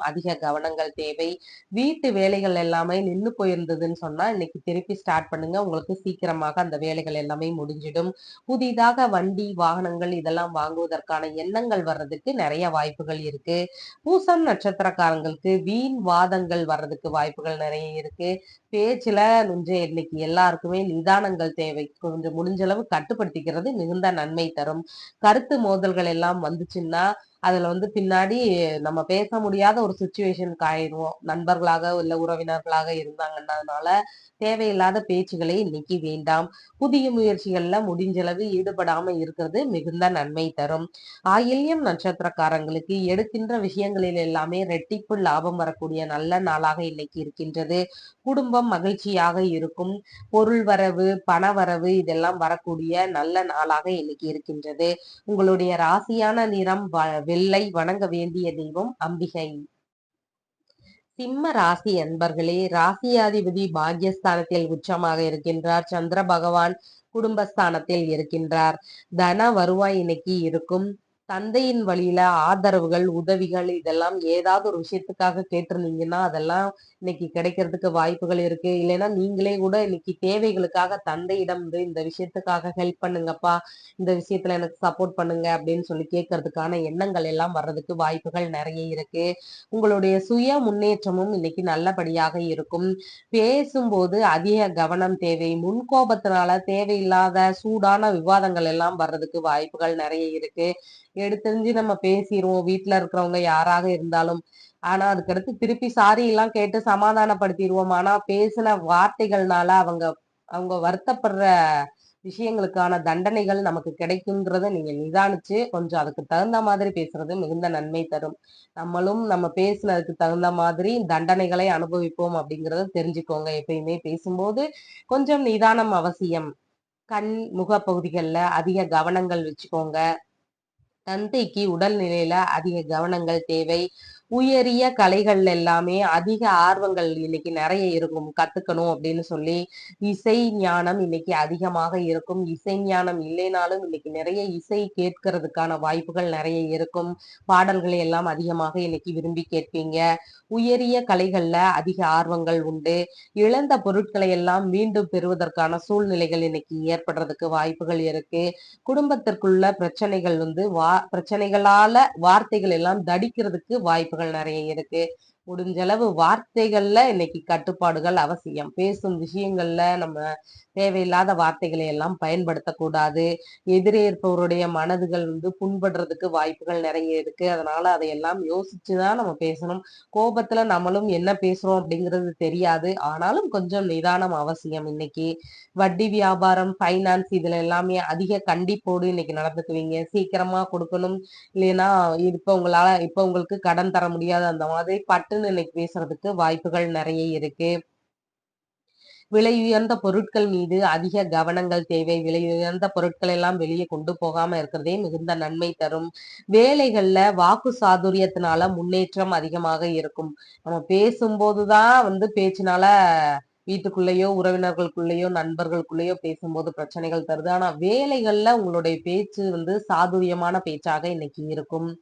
அதிக கவனங்கள் தேவை. வீட்டு வேலைகள் எல்லாமே நின்னு போயிருந்ததுன்னு சொன்னா, இன்னைக்கு திருப்பி ஸ்டார்ட் பண்ணுங்க. உங்களுக்கு சீக்கிரமாக அந்த வேலைகள் எல்லாமே முடிஞ்சிடும். புதிதாக வண்டி, வாகனங்கள் இதெல்லாம் வாங்குவதற்கான எண்ணங்கள் வர்றதுக்கு நெறைய வாய்ப்புகள் இருக்கு. பூசம் நட்சத்திரக்காரங்களுக்கு வீண் வாதங்கள் வர்றதுக்கு வாய்ப்புகள் நெறைய இருக்கு. பேச்சுல கொஞ்சம் இன்னைக்கு எல்லாருக்குமே நிதானங்கள் தேவை. கொஞ்சம் முடிஞ்ச அளவு கட்டுப்படுத்திக்கிறது மிகுந்த நன்மை தரும். கருத்து மோதல்கள் எல்லாம் வந்துச்சுன்னா, அதுல வந்து பின்னாடி நம்ம பேச முடியாத ஒரு சிச்சுவேஷனுக்கு ஆயிருவோம். நண்பர்களாக இல்ல உறவினர்களாக இருந்தாங்கன்னா. அதனால தேவையில்லாத பேச்சுகளே இன்னைக்கு வேண்டாம். புதிய முயற்சிகள்ல முடிஞ்சளவு ஈடுபடாம இருக்கிறது மிகுந்த நன்மை தரும். ஆயில்யம் நட்சத்திரக்காரங்களுக்கு எடுக்கின்ற விஷயங்களில் எல்லாமே ரெட்டிப்பு லாபம் வரக்கூடிய நல்ல நாளாக இன்னைக்கு இருக்கின்றது. குடும்பம் மகிழ்ச்சியாக இருக்கும். பொருள் வரவு, பண வரவு இதெல்லாம் வரக்கூடிய நல்ல நாளாக இன்னைக்கு இருக்கின்றது. உங்களுடைய ராசியான நிறம் வெள்ளை. வணங்க வேண்டிய தெய்வம் அம்பிகை. சிம்ம ராசி அன்பர்களே, ராசியாதிபதி பாக்யஸ்தானத்தில் உச்சமாக இருக்கின்றார். சந்திர பகவான் குடும்பஸ்தானத்தில் இருக்கின்றார். தன வருவாய் இன்னைக்கு இருக்கும். தந்தையின் வழியில ஆதரவுகள், உதவிகள் இதெல்லாம் ஏதாவது ஒரு விஷயத்துக்காக கேட்டிருந்தீங்கன்னா, அதெல்லாம் இன்னைக்கு கிடைக்கிறதுக்கு வாய்ப்புகள் இருக்கு. இல்லைன்னா நீங்களே கூட இன்னைக்கு தேவைகளுக்காக தந்தையிடம் வந்து இந்த விஷயத்துக்காக ஹெல்ப் பண்ணுங்கப்பா, இந்த விஷயத்துல எனக்கு சப்போர்ட் பண்ணுங்க அப்படின்னு சொல்லி கேட்கறதுக்கான எண்ணங்கள் எல்லாம் வர்றதுக்கு வாய்ப்புகள் நெறைய இருக்கு. உங்களுடைய சுய முன்னேற்றமும் இன்னைக்கு நல்லபடியாக இருக்கும். பேசும்போது அதிக கவனம் தேவை. முன்கோபத்தினால தேவையில்லாத சூடான விவாதங்கள் எல்லாம் வர்றதுக்கு வாய்ப்புகள் நெறைய இருக்கு. எடுத்தெறிஞ்சு நம்ம பேசிருவோம். வீட்ல இருக்கிறவங்க யாராக இருந்தாலும். ஆனா, அதுக்கடுத்து திருப்பி சாரி எல்லாம் கேட்டு சமாதானப்படுத்திருவோம். ஆனா, பேசின வார்த்தைகள்னால அவங்க அவங்க வருத்தப்படுற விஷயங்களுக்கான தண்டனைகள் நமக்கு கிடைக்குங்கிறத நீங்க நிதானிச்சு, கொஞ்சம் அதுக்கு தகுந்த மாதிரி பேசுறது மிகுந்த நன்மை தரும். நம்மளும் நம்ம பேசினதுக்கு தகுந்த மாதிரி தண்டனைகளை அனுபவிப்போம் அப்படிங்கிறத தெரிஞ்சுக்கோங்க. எப்பயுமே பேசும்போது கொஞ்சம் நிதானம் அவசியம். கண், முக பகுதிகள்ல அதிக கவனங்கள் வச்சுக்கோங்க. தந்தைக்கு உடல்நிலையில அதிக கவனங்கள் தேவை. உயரிய கலைகள்ல எல்லாமே அதிக ஆர்வங்கள் இன்னைக்கு நெறைய இருக்கும். கத்துக்கணும் அப்படின்னு சொல்லி. இசை ஞானம் இன்னைக்கு அதிகமாக இருக்கும். இசை ஞானம் இல்லைனாலும் இன்னைக்கு நிறைய இசை கேட்கறதுக்கான வாய்ப்புகள் நெறைய இருக்கும். பாடல்களை எல்லாம் அதிகமாக இன்னைக்கு விரும்பி கேட்பீங்க. உயரிய கலைகள்ல அதிக ஆர்வங்கள் உண்டு. இழந்த பொருட்களை எல்லாம் மீண்டும் பெறுவதற்கான சூழ்நிலைகள் இன்னைக்கு ஏற்படுறதுக்கு வாய்ப்புகள் இருக்கு. குடும்பத்திற்குள்ள பிரச்சனைகள் பிரச்சனைகளால வார்த்தைகள் எல்லாம் தடிக்கிறதுக்கு வாய்ப்புகள் நெறைய இருக்கு. முடிஞ்ச அளவு வார்த்தைகள்ல இன்னைக்கு கட்டுப்பாடுகள் அவசியம். பேசும் விஷயங்கள்ல நம்ம தேவையில்லாத வார்த்தைகளை எல்லாம் பயன்படுத்தக்கூடாது. எதிரே இருப்பவருடைய மனதுகள் புண்படுறதுக்கு வாய்ப்புகள் நெறைய இருக்கு. அதனால அதையெல்லாம் யோசிச்சு தான் நம்ம பேசணும். கோபத்துல நம்மளும் என்ன பேசுறோம் அப்படிங்கிறது தெரியாது. ஆனாலும் கொஞ்சம் நிதானம் அவசியம் இன்னைக்கு. வட்டி வியாபாரம், ஃபைனான்ஸ் இதுல எல்லாமே அதிக கண்டிப்போடு இன்னைக்கு நடந்துக்குவீங்க. சீக்கிரமா குடுக்கணும். இல்லைன்னா இப்ப உங்களுக்கு கடன் தர முடியாது. அந்த மாதிரி பட்டுன்னு இன்னைக்கு பேசுறதுக்கு வாய்ப்புகள் நெறைய இருக்கு. விலை உயர்ந்த பொருட்கள் மீது அதிக கவனங்கள் தேவை. விலை உயர்ந்த பொருட்கள் எல்லாம் வெளியே கொண்டு போகாம இருக்கிறதே மிகுந்த நன்மை தரும். வேலைகள்ல வாக்கு சாதுரியத்தினால முன்னேற்றம் அதிகமாக இருக்கும். நம்ம பேசும்போதுதான் பேச்சினால வீட்டுக்குள்ளேயோ, உறவினர்களுக்குள்ளேயோ, நண்பர்களுக்குள்ளேயோ பேசும்போது பிரச்சனைகள் தருது. ஆனா வேலைகள்ல உங்களுடைய பேச்சு சாதுரியமான பேச்சாக இன்னைக்கு இருக்கும்.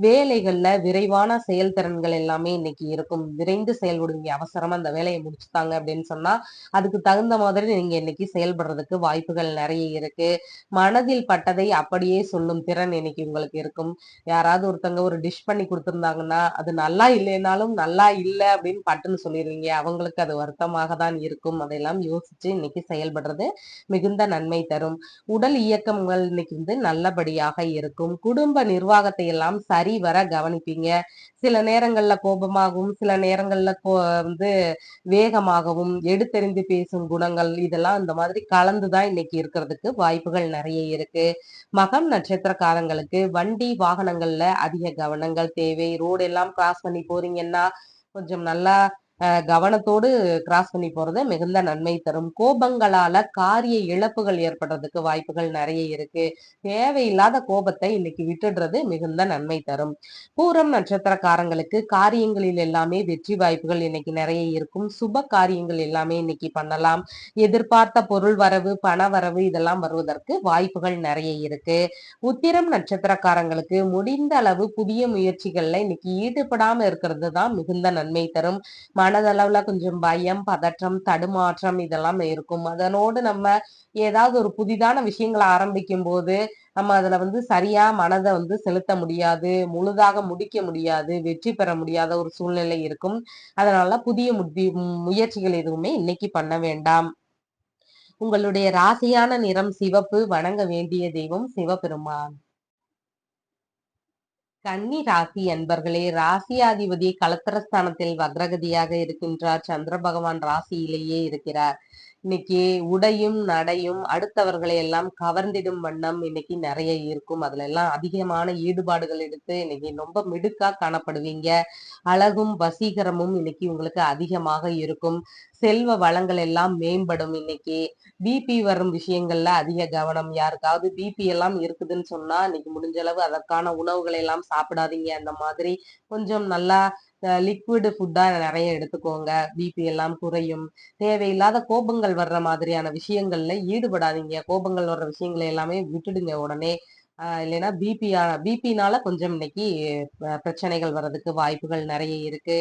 வேலைகள்ல விரைவான செயல்திறன்கள் எல்லாமே இன்னைக்கு இருக்கும். விரைந்து செயல்படுவீங்க. அவசரமா இந்த வேலைய முடிச்சுட்டாங்க அப்படின்னு சொன்னா, அதுக்கு தகுந்த மாதிரி நீங்க இன்னைக்கு செயல்படுறதுக்கு வாய்ப்புகள் நெறைய இருக்கு. மனதில் பட்டதை அப்படியே சொல்லும் திறன் இன்னைக்கு உங்களுக்கு இருக்கும். யாராவது ஒருத்தங்க ஒரு டிஷ் பண்ணி குடுத்திருந்தாங்கன்னா, அது நல்லா இல்லைனாலும், நல்லா இல்ல அப்படின்னு பட்டுன்னு சொல்லிருவீங்க. அவங்களுக்கு அது வருத்தமாக தான் இருக்கும். அதையெல்லாம் யோசிச்சு இன்னைக்கு செயல்படுறது மிகுந்த நன்மை தரும். உடல் இயக்கங்கள் இன்னைக்கு நல்லபடியாக இருக்கும். குடும்ப நிர்வாகத்தை எல்லாம் சரிவர கவனிப்பீங்க. சில நேரங்கள்ல கோபமாகவும், சில நேரங்கள்ல வந்து வேகமாகவும், எடுத்தெறிந்து பேசும் குணங்கள் இதெல்லாம் இந்த மாதிரி கலந்துதான் இன்னைக்கு இருக்கிறதுக்கு வாய்ப்புகள் நெறைய இருக்கு. மகம் நட்சத்திரக்காரங்களுக்கு வண்டி, வாகனங்கள்ல அதிக கவனங்கள் தேவை. ரோடு எல்லாம் கிராஸ் பண்ணி போறீங்கன்னா, கொஞ்சம் நல்லா கவனத்தோடு கிராஸ் பண்ணி போறது மிகுந்த நன்மை தரும். கோபங்களால காரிய இழப்புகள் ஏற்படுறதுக்கு வாய்ப்புகள் நெறைய இருக்கு. தேவையில்லாத கோபத்தை இன்னைக்கு விட்டுடுறது மிகுந்த நன்மை தரும். பூரம் நட்சத்திரக்காரங்களுக்கு காரியங்களில் எல்லாமே வெற்றி வாய்ப்புகள் இன்னைக்கு நெறைய இருக்கும். சுப காரியங்கள் எல்லாமே இன்னைக்கு பண்ணலாம். எதிர்பார்த்த பொருள் வரவு, பண வரவு இதெல்லாம் வருவதற்கு வாய்ப்புகள் நெறைய இருக்கு. உத்திரம் நட்சத்திரக்காரங்களுக்கு முடிந்த அளவு புதிய முயற்சிகள்ல இன்னைக்கு ஈடுபடாம இருக்கிறது தான் மிகுந்த நன்மை தரும். மனதளவுல கொஞ்சம் பயம், பதற்றம், தடுமாற்றம் இதெல்லாம் இருக்கும். அதனோடு நம்ம ஏதாவது ஒரு புதிதான விஷயங்கள ஆரம்பிக்கும்போது, நம்ம அதுல சரியா மனத செலுத்த முடியாது. முழுதாக முடிக்க முடியாது. வெற்றி பெற முடியாத ஒரு சூழ்நிலை இருக்கும். அதனால புதிய முயற்சிகள் எதுவுமே இன்னைக்கு பண்ண வேண்டாம். உங்களுடைய ராசியான நிறம் சிவப்பு. வணங்க வேண்டிய தெய்வம் சிவபெருமான். கன்னி ராசி அன்பர்களே, ராசியாதிபதி களத்திரஸ்தானத்தில் வக்ரகதியாக இருக்கின்றார். சந்திர பகவான் ராசியிலேயே இருக்கிறார். இன்னைக்கு உடையும் நடையும் அடுத்தவர்களை எல்லாம் கவர்ந்திடும் வண்ணம் இன்னைக்கு நிறைய இருக்கும். அதுல எல்லாம் அதிகமான ஈடுபாடுகள் எடுத்து இன்னைக்கு ரொம்ப மிடுக்கா காணப்படுவீங்க. அழகும் வசீகரமும் இன்னைக்கு உங்களுக்கு அதிகமாக இருக்கும். செல்வ வளங்கள் எல்லாம் மேம்படும் இன்னைக்கு. பிபி வரும் விஷயங்கள்ல அதிக கவனம். யாருக்காவது பிபி எல்லாம் இருக்குதுன்னு சொன்னா இன்னைக்கு முடிஞ்ச அளவு அதற்கான உணவுகளை எல்லாம் சாப்பிடாதீங்க. அந்த மாதிரி கொஞ்சம் நல்லா லிக்விட் ஃபுட்டா நிறைய எடுத்துக்கோங்க. பிபி எல்லாம் குறையும். தேவையில்லாத கோபங்கள் வர்ற மாதிரியான விஷயங்கள்ல ஈடுபடாதீங்க. கோபங்கள் வர்ற விஷயங்களை எல்லாமே விட்டுடுங்க உடனே. இல்லைன்னா பிபினால கொஞ்சம் இன்னைக்கு பிரச்சனைகள் வர்றதுக்கு வாய்ப்புகள் நிறைய இருக்கு.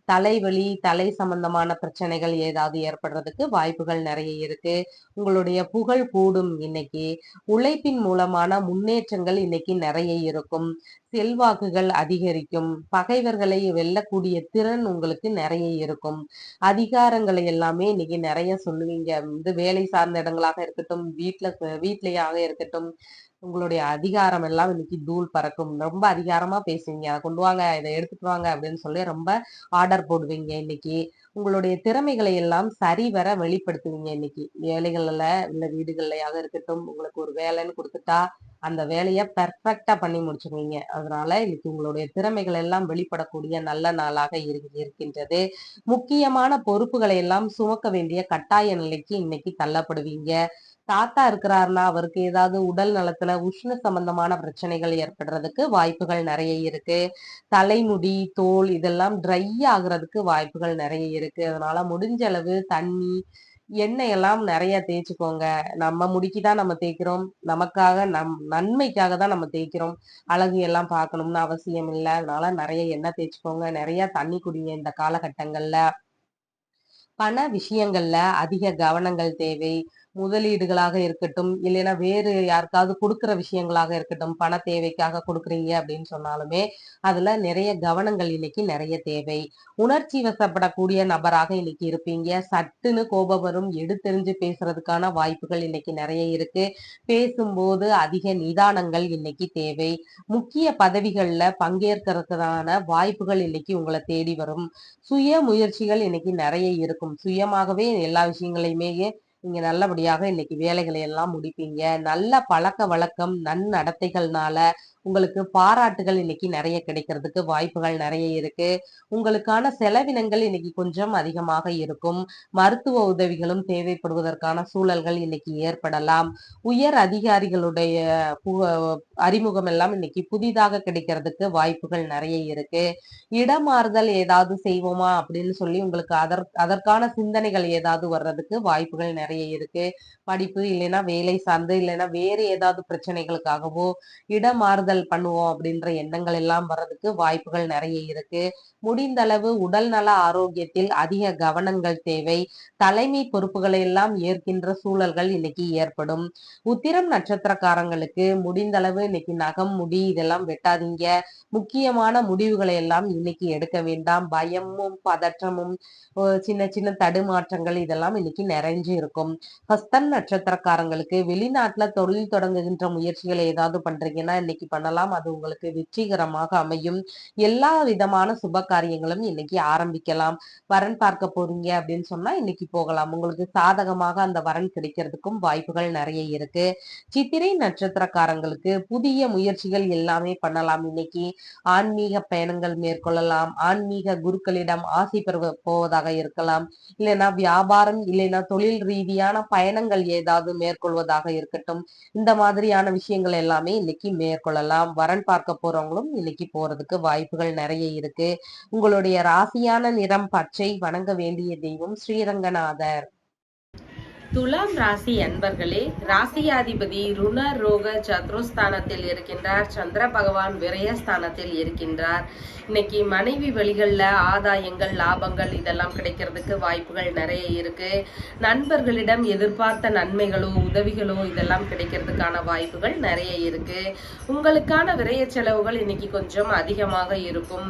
தலைவலி, தலை சம்பந்தமான பிரச்சனைகள் ஏதாவது ஏற்படுறதுக்கு வாய்ப்புகள் நிறைய இருக்கு. உங்களுடைய புகழ் கூடும் இன்னைக்கு. உழைப்பின் மூலமான முன்னேற்றங்கள் இன்னைக்கு நிறைய இருக்கும். செல்வாக்குகள் அதிகரிக்கும். பகைவர்களை வெல்லக்கூடிய திறன் உங்களுக்கு நிறைய இருக்கும். அதிகாரங்களை எல்லாமே இன்னைக்கு நிறைய சொல்லுவீங்க. வேலை சார்ந்த இடங்களாக இருக்கட்டும், வீட்லயாக இருக்கட்டும். உங்களுடைய அதிகாரம் எல்லாம் இன்னைக்கு தூள் பறக்கும். ரொம்ப அதிகாரமா பேசுவீங்க. "அத கொண்டு வாங்க, இத எடுத்துட்டு வாங்க" அப்படின்னு சொல்லி ரொம்ப ஆர்டர் போடுவீங்க இன்னைக்கு. உங்களுடைய திறமைகளை எல்லாம் சரிவர வெளிப்படுத்துவீங்க இன்னைக்கு. வேலைகள்ல, இல்ல வீடுகள்லயாக இருக்கட்டும், உங்களுக்கு ஒரு வேலைன்னு குடுத்துட்டா, அந்த வேலைய பெர்ஃபெக்ட்டா பண்ணி முடிச்சுருவீங்க. அதனால இன்னைக்கு உங்களுடைய திறமைகள் எல்லாம் வெளிப்படக்கூடிய நல்ல நாளாக இருக்கின்றது. முக்கியமான பொறுப்புகளை எல்லாம் சுமக்க வேண்டிய கட்டாய நிலைக்கு இன்னைக்கு தள்ளப்படுவீங்க. தாத்தா இருக்கிறாருன்னா, அவருக்கு ஏதாவது உடல் நலத்துல உஷ்ண சம்பந்தமான பிரச்சனைகள் ஏற்படுறதுக்கு வாய்ப்புகள் நெறைய இருக்கு. தலைமுடி, தோல் இதெல்லாம் ட்ரை ஆகுறதுக்கு வாய்ப்புகள் நெறைய இருக்கு. அதனால முடிஞ்ச அளவு தண்ணி, எண்ணெய் எல்லாம் நெறைய தேய்ச்சுக்கோங்க. நம்ம முடிக்கு தான் நம்ம தேய்க்கிறோம். நமக்காக நன்மைக்காக தான் நம்ம தேய்க்கிறோம். அழகு எல்லாம் பார்க்கணும்னு அவசியம் இல்ல. அதனால நெறைய எண்ணெய் தேய்ச்சுக்கோங்க. நெறைய தண்ணி குடிங்க இந்த காலகட்டங்கள்ல. பண விஷயங்கள்ல அதிக கவனங்கள் தேவை. முதலீடுகளாக இருக்கட்டும், இல்லைன்னா வேறு யாருக்காவது குடுக்குற விஷயங்களாக இருக்கட்டும், பண தேவைக்காக குடுக்குறீங்க அப்படின்னு சொன்னாலுமே, அதுல நிறைய கவனங்கள் இன்னைக்கு நிறைய தேவை. உணர்ச்சி வசப்படக்கூடிய நபராக இன்னைக்கு இருப்பீங்க. சட்டுன்னு கோபம் வரும். எடுத்தெறிஞ்சு பேசுறதுக்கான வாய்ப்புகள் இன்னைக்கு நிறைய இருக்கு. பேசும்போது அதிக நிதானங்கள் இன்னைக்கு தேவை. முக்கிய பதவிகள்ல பங்கேற்கிறதுக்கான வாய்ப்புகள் இன்னைக்கு உங்கள தேடி வரும். சுய முயற்சிகள் இன்னைக்கு நிறைய இருக்கும். சுயமாகவே எல்லா விஷயங்களையுமே நீங்க நல்லபடியாக இன்னைக்கு வேலைகளை எல்லாம் முடிப்பீங்க. நல்ல பழக்கவழக்கம், நன்னடத்தைகள்னால உங்களுக்கு பாராட்டுகள் இன்னைக்கு நிறைய கிடைக்கிறதுக்கு வாய்ப்புகள் நிறைய இருக்கு. உங்களுக்கான செலவினங்கள் இன்னைக்கு கொஞ்சம் அதிகமாக இருக்கும். மருத்துவ உதவிகளும் தேவைப்படுவதற்கான சூழல்கள் இன்னைக்கு ஏற்படலாம். உயர் அதிகாரிகளுடைய பு அறிமுகம் எல்லாம் இன்னைக்கு புதிதாக கிடைக்கிறதுக்கு வாய்ப்புகள் நிறைய இருக்கு. இடமாறுதல் ஏதாவது செய்வோமா அப்படின்னு சொல்லி உங்களுக்கு அதற்கான சிந்தனைகள் ஏதாவது வர்றதுக்கு வாய்ப்புகள் நிறைய இருக்கு. படிப்பு இல்லைன்னா வேலை சார்ந்து, இல்லைன்னா வேறு ஏதாவது பிரச்சனைகளுக்காகவோ இடமாறுதல் பண்ணுவோம் அப்படின்ற எண்ணங்கள் எல்லாம் வர்றதுக்கு வாய்ப்புகள் நிறைய இருக்கு. முடிந்த அளவு உடல் நல ஆரோக்கியத்தில் அதிக கவனங்கள் தேவை. தலைமை பொறுப்புகளை எல்லாம் ஏற்கின்ற சூழல்கள் இன்னைக்கு ஏற்படும். உத்திரம் நட்சத்திரக்காரங்களுக்கு முடிந்த அளவு இன்னைக்கு நகம், முடி இதெல்லாம் வெட்டாதீங்க. முக்கியமான முடிவுகளை எல்லாம் இன்னைக்கு எடுக்க வேண்டாம். பயமும் பதற்றமும் சின்ன சின்ன தடுமாற்றங்கள் இதெல்லாம் இன்னைக்கு நிறைஞ்சு இருக்கும். ஹஸ்தம் நட்சத்திரக்காரங்களுக்கு வெளிநாட்டுல தொழில் தொடங்குகின்ற முயற்சிகளை ஏதாவது பண்றீங்கன்னா இன்னைக்கு பண்ணலாம். அது உங்களுக்கு வெற்றிகரமாக அமையும். எல்லா விதமான சுப காரியங்களும் இன்னைக்கு ஆரம்பிக்கலாம். வரன் பார்க்க போறீங்க அப்படின்னு சொன்னா இன்னைக்கு போகலாம். உங்களுக்கு சாதகமாக அந்த வரன் கிடைக்கிறதுக்கும் வாய்ப்புகள் நிறைய இருக்கு. சித்திரை நட்சத்திரக்காரங்களுக்கு புதிய முயற்சிகள் எல்லாமே பண்ணலாம் இன்னைக்கு. ஆன்மீக பயணங்கள் மேற்கொள்ளலாம். ஆன்மீக குருக்களிடம் ஆசி பெற போவதாக இருக்கலாம். இல்லைன்னா வியாபாரம், இல்லைன்னா தொழில் ரீதியான பயணங்கள் ஏதாவது மேற்கொள்வதாக இருக்கட்டும். இந்த மாதிரியான விஷயங்கள் எல்லாமே இன்னைக்கு மேற்கொள்ளலாம். வரன் பார்க்க போறவங்களும் இன்னைக்கு போறதுக்கு வாய்ப்புகள் நிறைய இருக்கு. உங்களுடைய ராசியான நிறம் பச்சை. வணங்க வேண்டிய தெய்வம் ஸ்ரீரங்கநாதர். துலாம் ராசி அன்பர்களே, ராசியாதிபதி ருண ரோக சத்ருஸ்தானத்தில் இருக்கின்றார். சந்திர பகவான் விரயஸ்தானத்தில் இருக்கின்றார். இன்னைக்கு மனைவி வழிகள்ல ஆதாயங்கள், லாபங்கள் இதெல்லாம் கிடைக்கிறதுக்கு வாய்ப்புகள் நிறைய இருக்கு. நண்பர்களிடம் எதிர்பார்த்த நன்மைகளோ உதவிகளோ இதெல்லாம் கிடைக்கிறதுக்கான வாய்ப்புகள் நிறைய இருக்கு. உங்களுக்கான விரய செலவுகள் இன்னைக்கு கொஞ்சம் அதிகமாக இருக்கும்.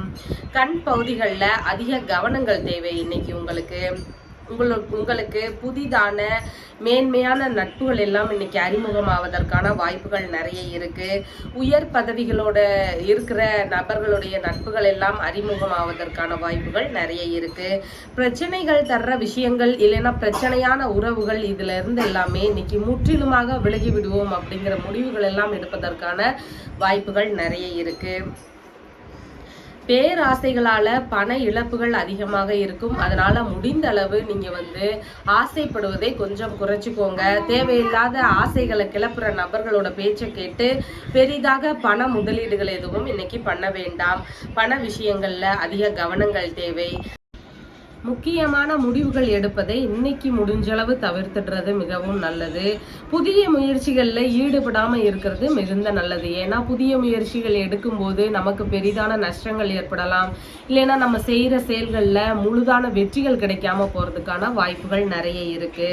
கண் பகுதிகளில் அதிக கவனங்கள் தேவை இன்னைக்கு உங்களுக்கு புதிதான மேன்மையான நட்புகள் எல்லாம் இன்னைக்கு அறிமுகமாவதற்கான வாய்ப்புகள் நிறைய இருக்கு. உயர் பதவிகளோட இருக்கிற நபர்களுடைய நட்புகள் எல்லாம் அறிமுகமாவதற்கான வாய்ப்புகள் நிறைய இருக்கு. பிரச்சனைகள் தர்ற விஷயங்கள் இல்லைன்னா பிரச்சனையான உறவுகள் இதுல இருந்து எல்லாமே இன்னைக்கு முற்றிலுமாக விலகி விடுவோம் அப்படிங்கிற முடிவுகள் எல்லாம் எடுப்பதற்கான வாய்ப்புகள் நிறைய இருக்கு. பேராசைகளால பண இழப்புகள் அதிகமாக இருக்கும். அதனால முடிந்த அளவு நீங்க ஆசைப்படுவதை கொஞ்சம் குறைச்சிக்கோங்க. தேவையில்லாத ஆசைகளை கிளப்புற நபர்களோட பேச்சை கேட்டு பெரிதாக பண முதலீடுகள் எதுவும் இன்னைக்கு பண்ண வேண்டாம். பண விஷயங்கள்ல அதிக கவனங்கள் தேவை. முக்கியமான முடிவுகள் எடுப்பதை இன்னைக்கு முடிஞ்சளவு தவிர்த்துடுறது மிகவும் நல்லது. புதிய முயற்சிகள்ல ஈடுபடாம இருக்கிறது மிகுந்த நல்லது. ஏன்னா புதிய முயற்சிகள் எடுக்கும்போது நமக்கு பெரிதான நஷ்டங்கள் ஏற்படலாம். இல்லைன்னா நம்ம செய்யற செயல்கள்ல முழுதான வெற்றிகள் கிடைக்காம போறதுக்கான வாய்ப்புகள் நிறைய இருக்கு.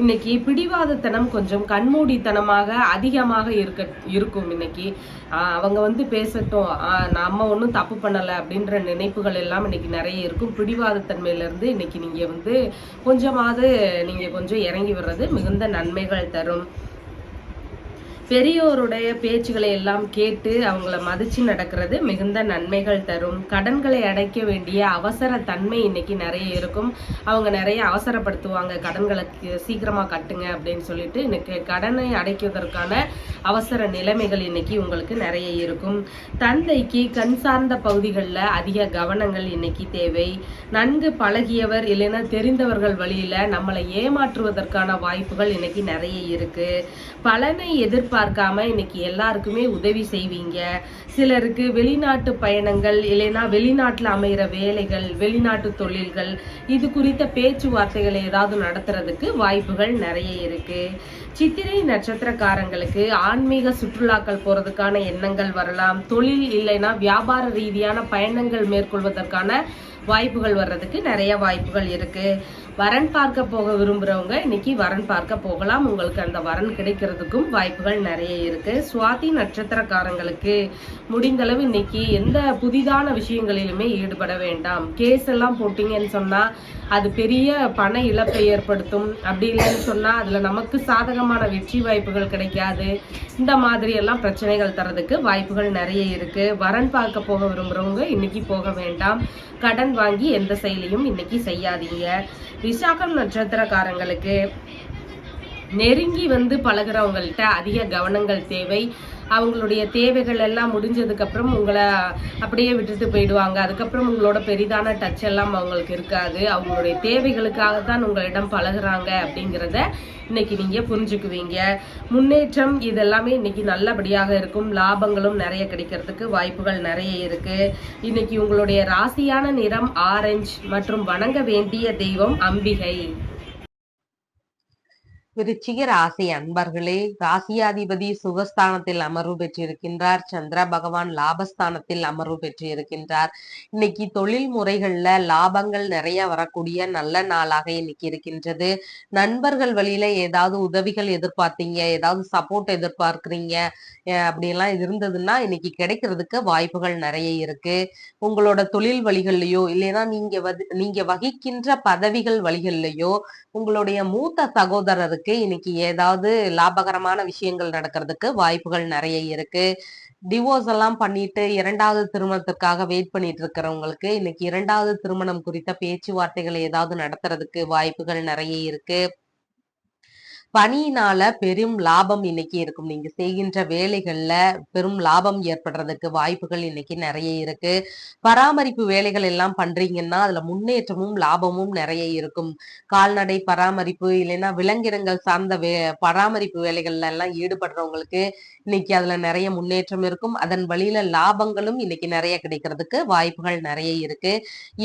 இன்னைக்கு பிடிவாதத்தனம் கொஞ்சம் கண்மூடித்தனமாக அதிகமாக இருக்கும். இன்னைக்கு அவங்க வந்து பேசட்டும், நம்ம ஒன்றும் தப்பு பண்ணலை அப்படின்ற நினைப்புகள் எல்லாம் இன்னைக்கு நிறைய இருக்கும். பிடிவாதத்தன்மையில இருந்து இன்னைக்கு நீங்க வந்து கொஞ்சமாவது நீங்க கொஞ்சம் இறங்கி வர்றது மிகுந்த நன்மைகள் தரும். பெரியோருடைய பேச்சுகளை எல்லாம் கேட்டு அவங்கள மதிச்சு நடக்கிறது மிகுந்த நன்மைகள் தரும். கடன்களை அடைக்க வேண்டிய அவசர தன்மை இன்னைக்கு நிறைய இருக்கும். அவங்க நிறைய அவசரப்படுத்துவாங்க, கடன்களை சீக்கிரமா கட்டுங்க அப்படின்னு சொல்லிட்டு. இன்னைக்கு கடனை அடைக்குவதற்கான அவசர நிலைமைகள் இன்னைக்கு உங்களுக்கு நிறைய இருக்கும். தந்தைக்கு கண் சார்ந்த பகுதிகளில் அதிக கவனங்கள் இன்னைக்கு தேவை. நன்கு பழகியவர் இல்லைன்னா தெரிந்தவர்கள் வழியில நம்மளை ஏமாற்றுவதற்கான வாய்ப்புகள் இன்னைக்கு நிறைய இருக்கு. பலனை எதிர்பார்க்காம இன்னைக்கு எல்லாருக்குமே உதவி செய்வீங்க. சிலருக்கு வெளிநாட்டு பயணங்கள் இல்லைன்னா வெளிநாட்டுல அமைகிற வேலைகள், வெளிநாட்டு தொழில்கள், இது குறித்த பேச்சுவார்த்தைகளை ஏதாவது நடத்துறதுக்கு வாய்ப்புகள் நிறைய இருக்கு. சித்திரை நட்சத்திரக்காரங்களுக்கு ஆன்மீக சுற்றுலாக்கள் போறதுக்கான எண்ணங்கள் வரலாம். தொழில் இல்லைன்னா வியாபார ரீதியான பயணங்கள் மேற்கொள்வதற்கான வாய்ப்புகள் வர்றதுக்கு நிறைய வாய்ப்புகள் இருக்கு. வரன் பார்க்க போக விரும்புறவங்க இன்னைக்கு வரன் பார்க்க போகலாம். உங்களுக்கு அந்த வரன் கிடைக்கிறதுக்கும் வாய்ப்புகள் நிறைய இருக்கு. சுவாதி நட்சத்திரக்காரங்களுக்கு முடிந்தளவு இன்னைக்கு எந்த புதிதான விஷயங்களிலுமே ஈடுபட வேண்டாம். கேஸ் எல்லாம் போட்டீங்கன்னு சொன்னா அது பெரிய பண இழப்பை ஏற்படுத்தும். அப்படி இல்லைன்னு சொன்னா அதுல நமக்கு சாதகமான வெற்றி வாய்ப்புகள் கிடைக்காது. இந்த மாதிரி எல்லாம் பிரச்சனைகள் தரதுக்கு வாய்ப்புகள் நிறைய இருக்கு. வரன் பார்க்க போக விரும்புறவங்க இன்னைக்கு போக வேண்டாம். கடன் வாங்கி எந்த செயலையும் இன்னைக்கு செய்யாதீங்க. விசாகம் நட்சத்திரக்காரங்களுக்கு நெருங்கி வந்து பழகிறவங்கள்ட்ட அதிக கவனங்கள் தேவை. அவங்களுடைய தேவைகள் எல்லாம் முடிஞ்சதுக்கு அப்புறம் உங்களை அப்படியே விட்டுட்டு போயிடுவாங்க. அதுக்கப்புறம் உங்களோட பெரிதான டச் எல்லாம் அவங்களுக்கு இருக்காது. அவங்களுடைய தேவைகளுக்காக தான் உங்களிடம் பழகுறாங்க அப்படிங்கிறத இன்னைக்கு நீங்க புரிஞ்சுக்குவீங்க. முன்னேற்றம் இதெல்லாமே இன்னைக்கு நல்லபடியாக இருக்கும். லாபங்களும் நிறைய கிடைக்கிறதுக்கு வாய்ப்புகள் நிறைய இருக்கு. இன்னைக்கு உங்களுடைய ராசியான நிறம் ஆரஞ்சு மற்றும் வணங்க வேண்டிய தெய்வம் அம்பிகை. விருச்சிக ராசி அன்பர்களே, ராசியாதிபதி சுகஸ்தானத்தில் அமர்வு பெற்றிருக்கின்றார். சந்திர பகவான் லாபஸ்தானத்தில் அமர்வு பெற்றிருக்கின்றார். இன்னைக்கு தொழில் முறைகள்ல லாபங்கள் நிறைய வரக்கூடிய நல்ல நாளாக இன்னைக்கு இருக்கின்றது. நண்பர்கள் வழியில ஏதாவது உதவிகள் எதிர்பார்த்தீங்க, ஏதாவது சப்போர்ட் எதிர்பார்க்கிறீங்க, அப்படியெல்லாம் இருந்ததுன்னா இன்னைக்கு கிடைக்கிறதுக்கு வாய்ப்புகள் நிறைய இருக்கு. உங்களோட தொழில் வழிகள்லயோ இல்லைன்னா நீங்க வகிக்கின்ற பதவிகள் வழிகள்லயோ உங்களுடைய மூத்த சகோதரருக்கு இன்னைக்கு ஏதாவது லாபகரமான விஷயங்கள் நடக்கிறதுக்கு வாய்ப்புகள் நிறைய இருக்கு. டிவோர்ஸ் எல்லாம் பண்ணிட்டு இரண்டாவது திருமணத்திற்காக வெயிட் பண்ணிட்டு இருக்கிறவங்களுக்கு இன்னைக்கு இரண்டாவது திருமணம் குறித்த பேச்சுவார்த்தைகளை ஏதாவது நடத்துறதுக்கு வாய்ப்புகள் நிறைய இருக்கு. பணியினால பெரும் லாபம் இன்னைக்கு இருக்கும். நீங்க செய்கின்ற வேலைகள்ல பெரும் லாபம் ஏற்படுறதுக்கு வாய்ப்புகள் இன்னைக்கு நிறைய இருக்கு. பராமரிப்பு வேலைகள் எல்லாம் பண்றீங்கன்னா அதுல முன்னேற்றமும் லாபமும் நிறைய இருக்கும். கால்நடை பராமரிப்பு இல்லைன்னா விலங்கினங்கள் சார்ந்த பராமரிப்பு வேலைகள்ல எல்லாம் ஈடுபடுறவங்களுக்கு இன்னைக்கு அதுல நிறைய முன்னேற்றம் இருக்கும். அதன் வழியில லாபங்களும் இன்னைக்கு நிறைய கிடைக்கிறதுக்கு வாய்ப்புகள் நிறைய இருக்கு.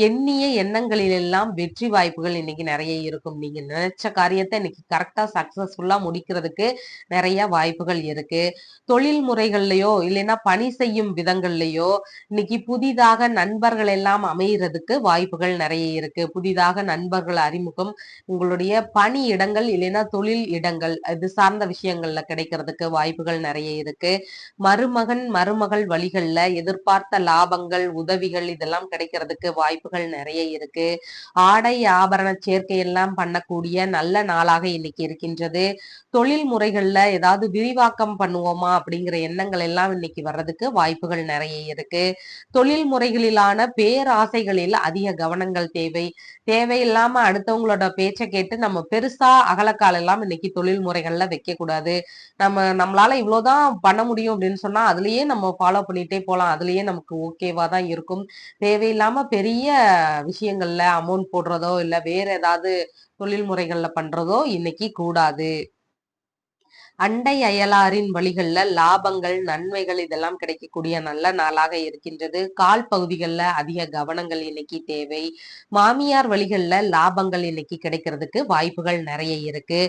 எண்ணிய எண்ணங்களில் எல்லாம் வெற்றி வாய்ப்புகள் இன்னைக்கு நிறைய இருக்கும். நீங்க நினைச்ச காரியத்தை இன்னைக்கு கரெக்டா சக்சஸ்ஃபுல்லா முடிக்கிறதுக்கு நிறைய வாய்ப்புகள் இருக்கு. தொழில் முறைகள்லயோ இல்லைன்னா பணி செய்யும் விதங்கள்லயோ இன்னைக்கு புதிதாக நண்பர்கள் எல்லாம் அமையறதுக்கு வாய்ப்புகள் நிறைய இருக்கு. புதிதாக நண்பர்கள் அறிமுகம் உங்களுடைய பணி இடங்கள் இல்லைன்னா தொழில் இடங்கள் இது சார்ந்த விஷயங்கள்ல கிடைக்கிறதுக்கு வாய்ப்புகள் நிறைய இருக்கு. மருமகன் மருமகள் வழிகள்ல எதிர்பார்த்த லாபங்கள் உதவிகள் இதெல்லாம் கிடைக்கிறதுக்கு வாய்ப்புகள் நிறைய இருக்கு. ஆடை ஆபரண சேர்க்கை எல்லாம் பண்ணக்கூடிய நல்ல நாளாக இன்னைக்கு இருக்கின்றது. தொழில் முறைகள்ல ஏதாவது விரிவாக்கம் பண்ணுவோமா அப்படிங்கிற எண்ணங்கள் எல்லாம் இன்னைக்கு வர்றதுக்கு வாய்ப்புகள் நிறைய இருக்கு. தொழில் முறைகளிலான பேராசைகளில் அதிக கவனங்கள் தேவை. தேவையில்லாம அடுத்தவங்களோட பேச்சை கேட்டு நம்ம பெருசா அகலக்கால் எல்லாம் இன்னைக்கு தொழில் முறைகள்ல வைக்க கூடாது. நம்மளால இவ்வளவுதான் பண்ண முடியும் அப்படின்னு சொன்னா அதுலயே நம்ம ஃபாலோ பண்ணிட்டே போலாம். அதுலயே நமக்கு ஓகேவா தான் இருக்கும். தேவையில்லாம பெரிய விஷயங்கள்ல அமௌண்ட் போடுறதோ இல்ல வேற ஏதாவது தொழில் முறைகள்ல பண்றதோ இன்னைக்கு கூடாது. அண்டை அயலாரின் வழிகள்ல லாபங்கள், நன்மைகள் இதெல்லாம் கிடைக்கக்கூடிய நல்ல நாளாக இருக்கின்றது. கால் பகுதிகள்ல அதிக கவனங்கள் இன்னைக்கு தேவை. மாமியார் வழிகள்ல லாபங்கள் இன்னைக்கு கிடைக்கிறதுக்கு வாய்ப்புகள் நிறைய இருக்கு.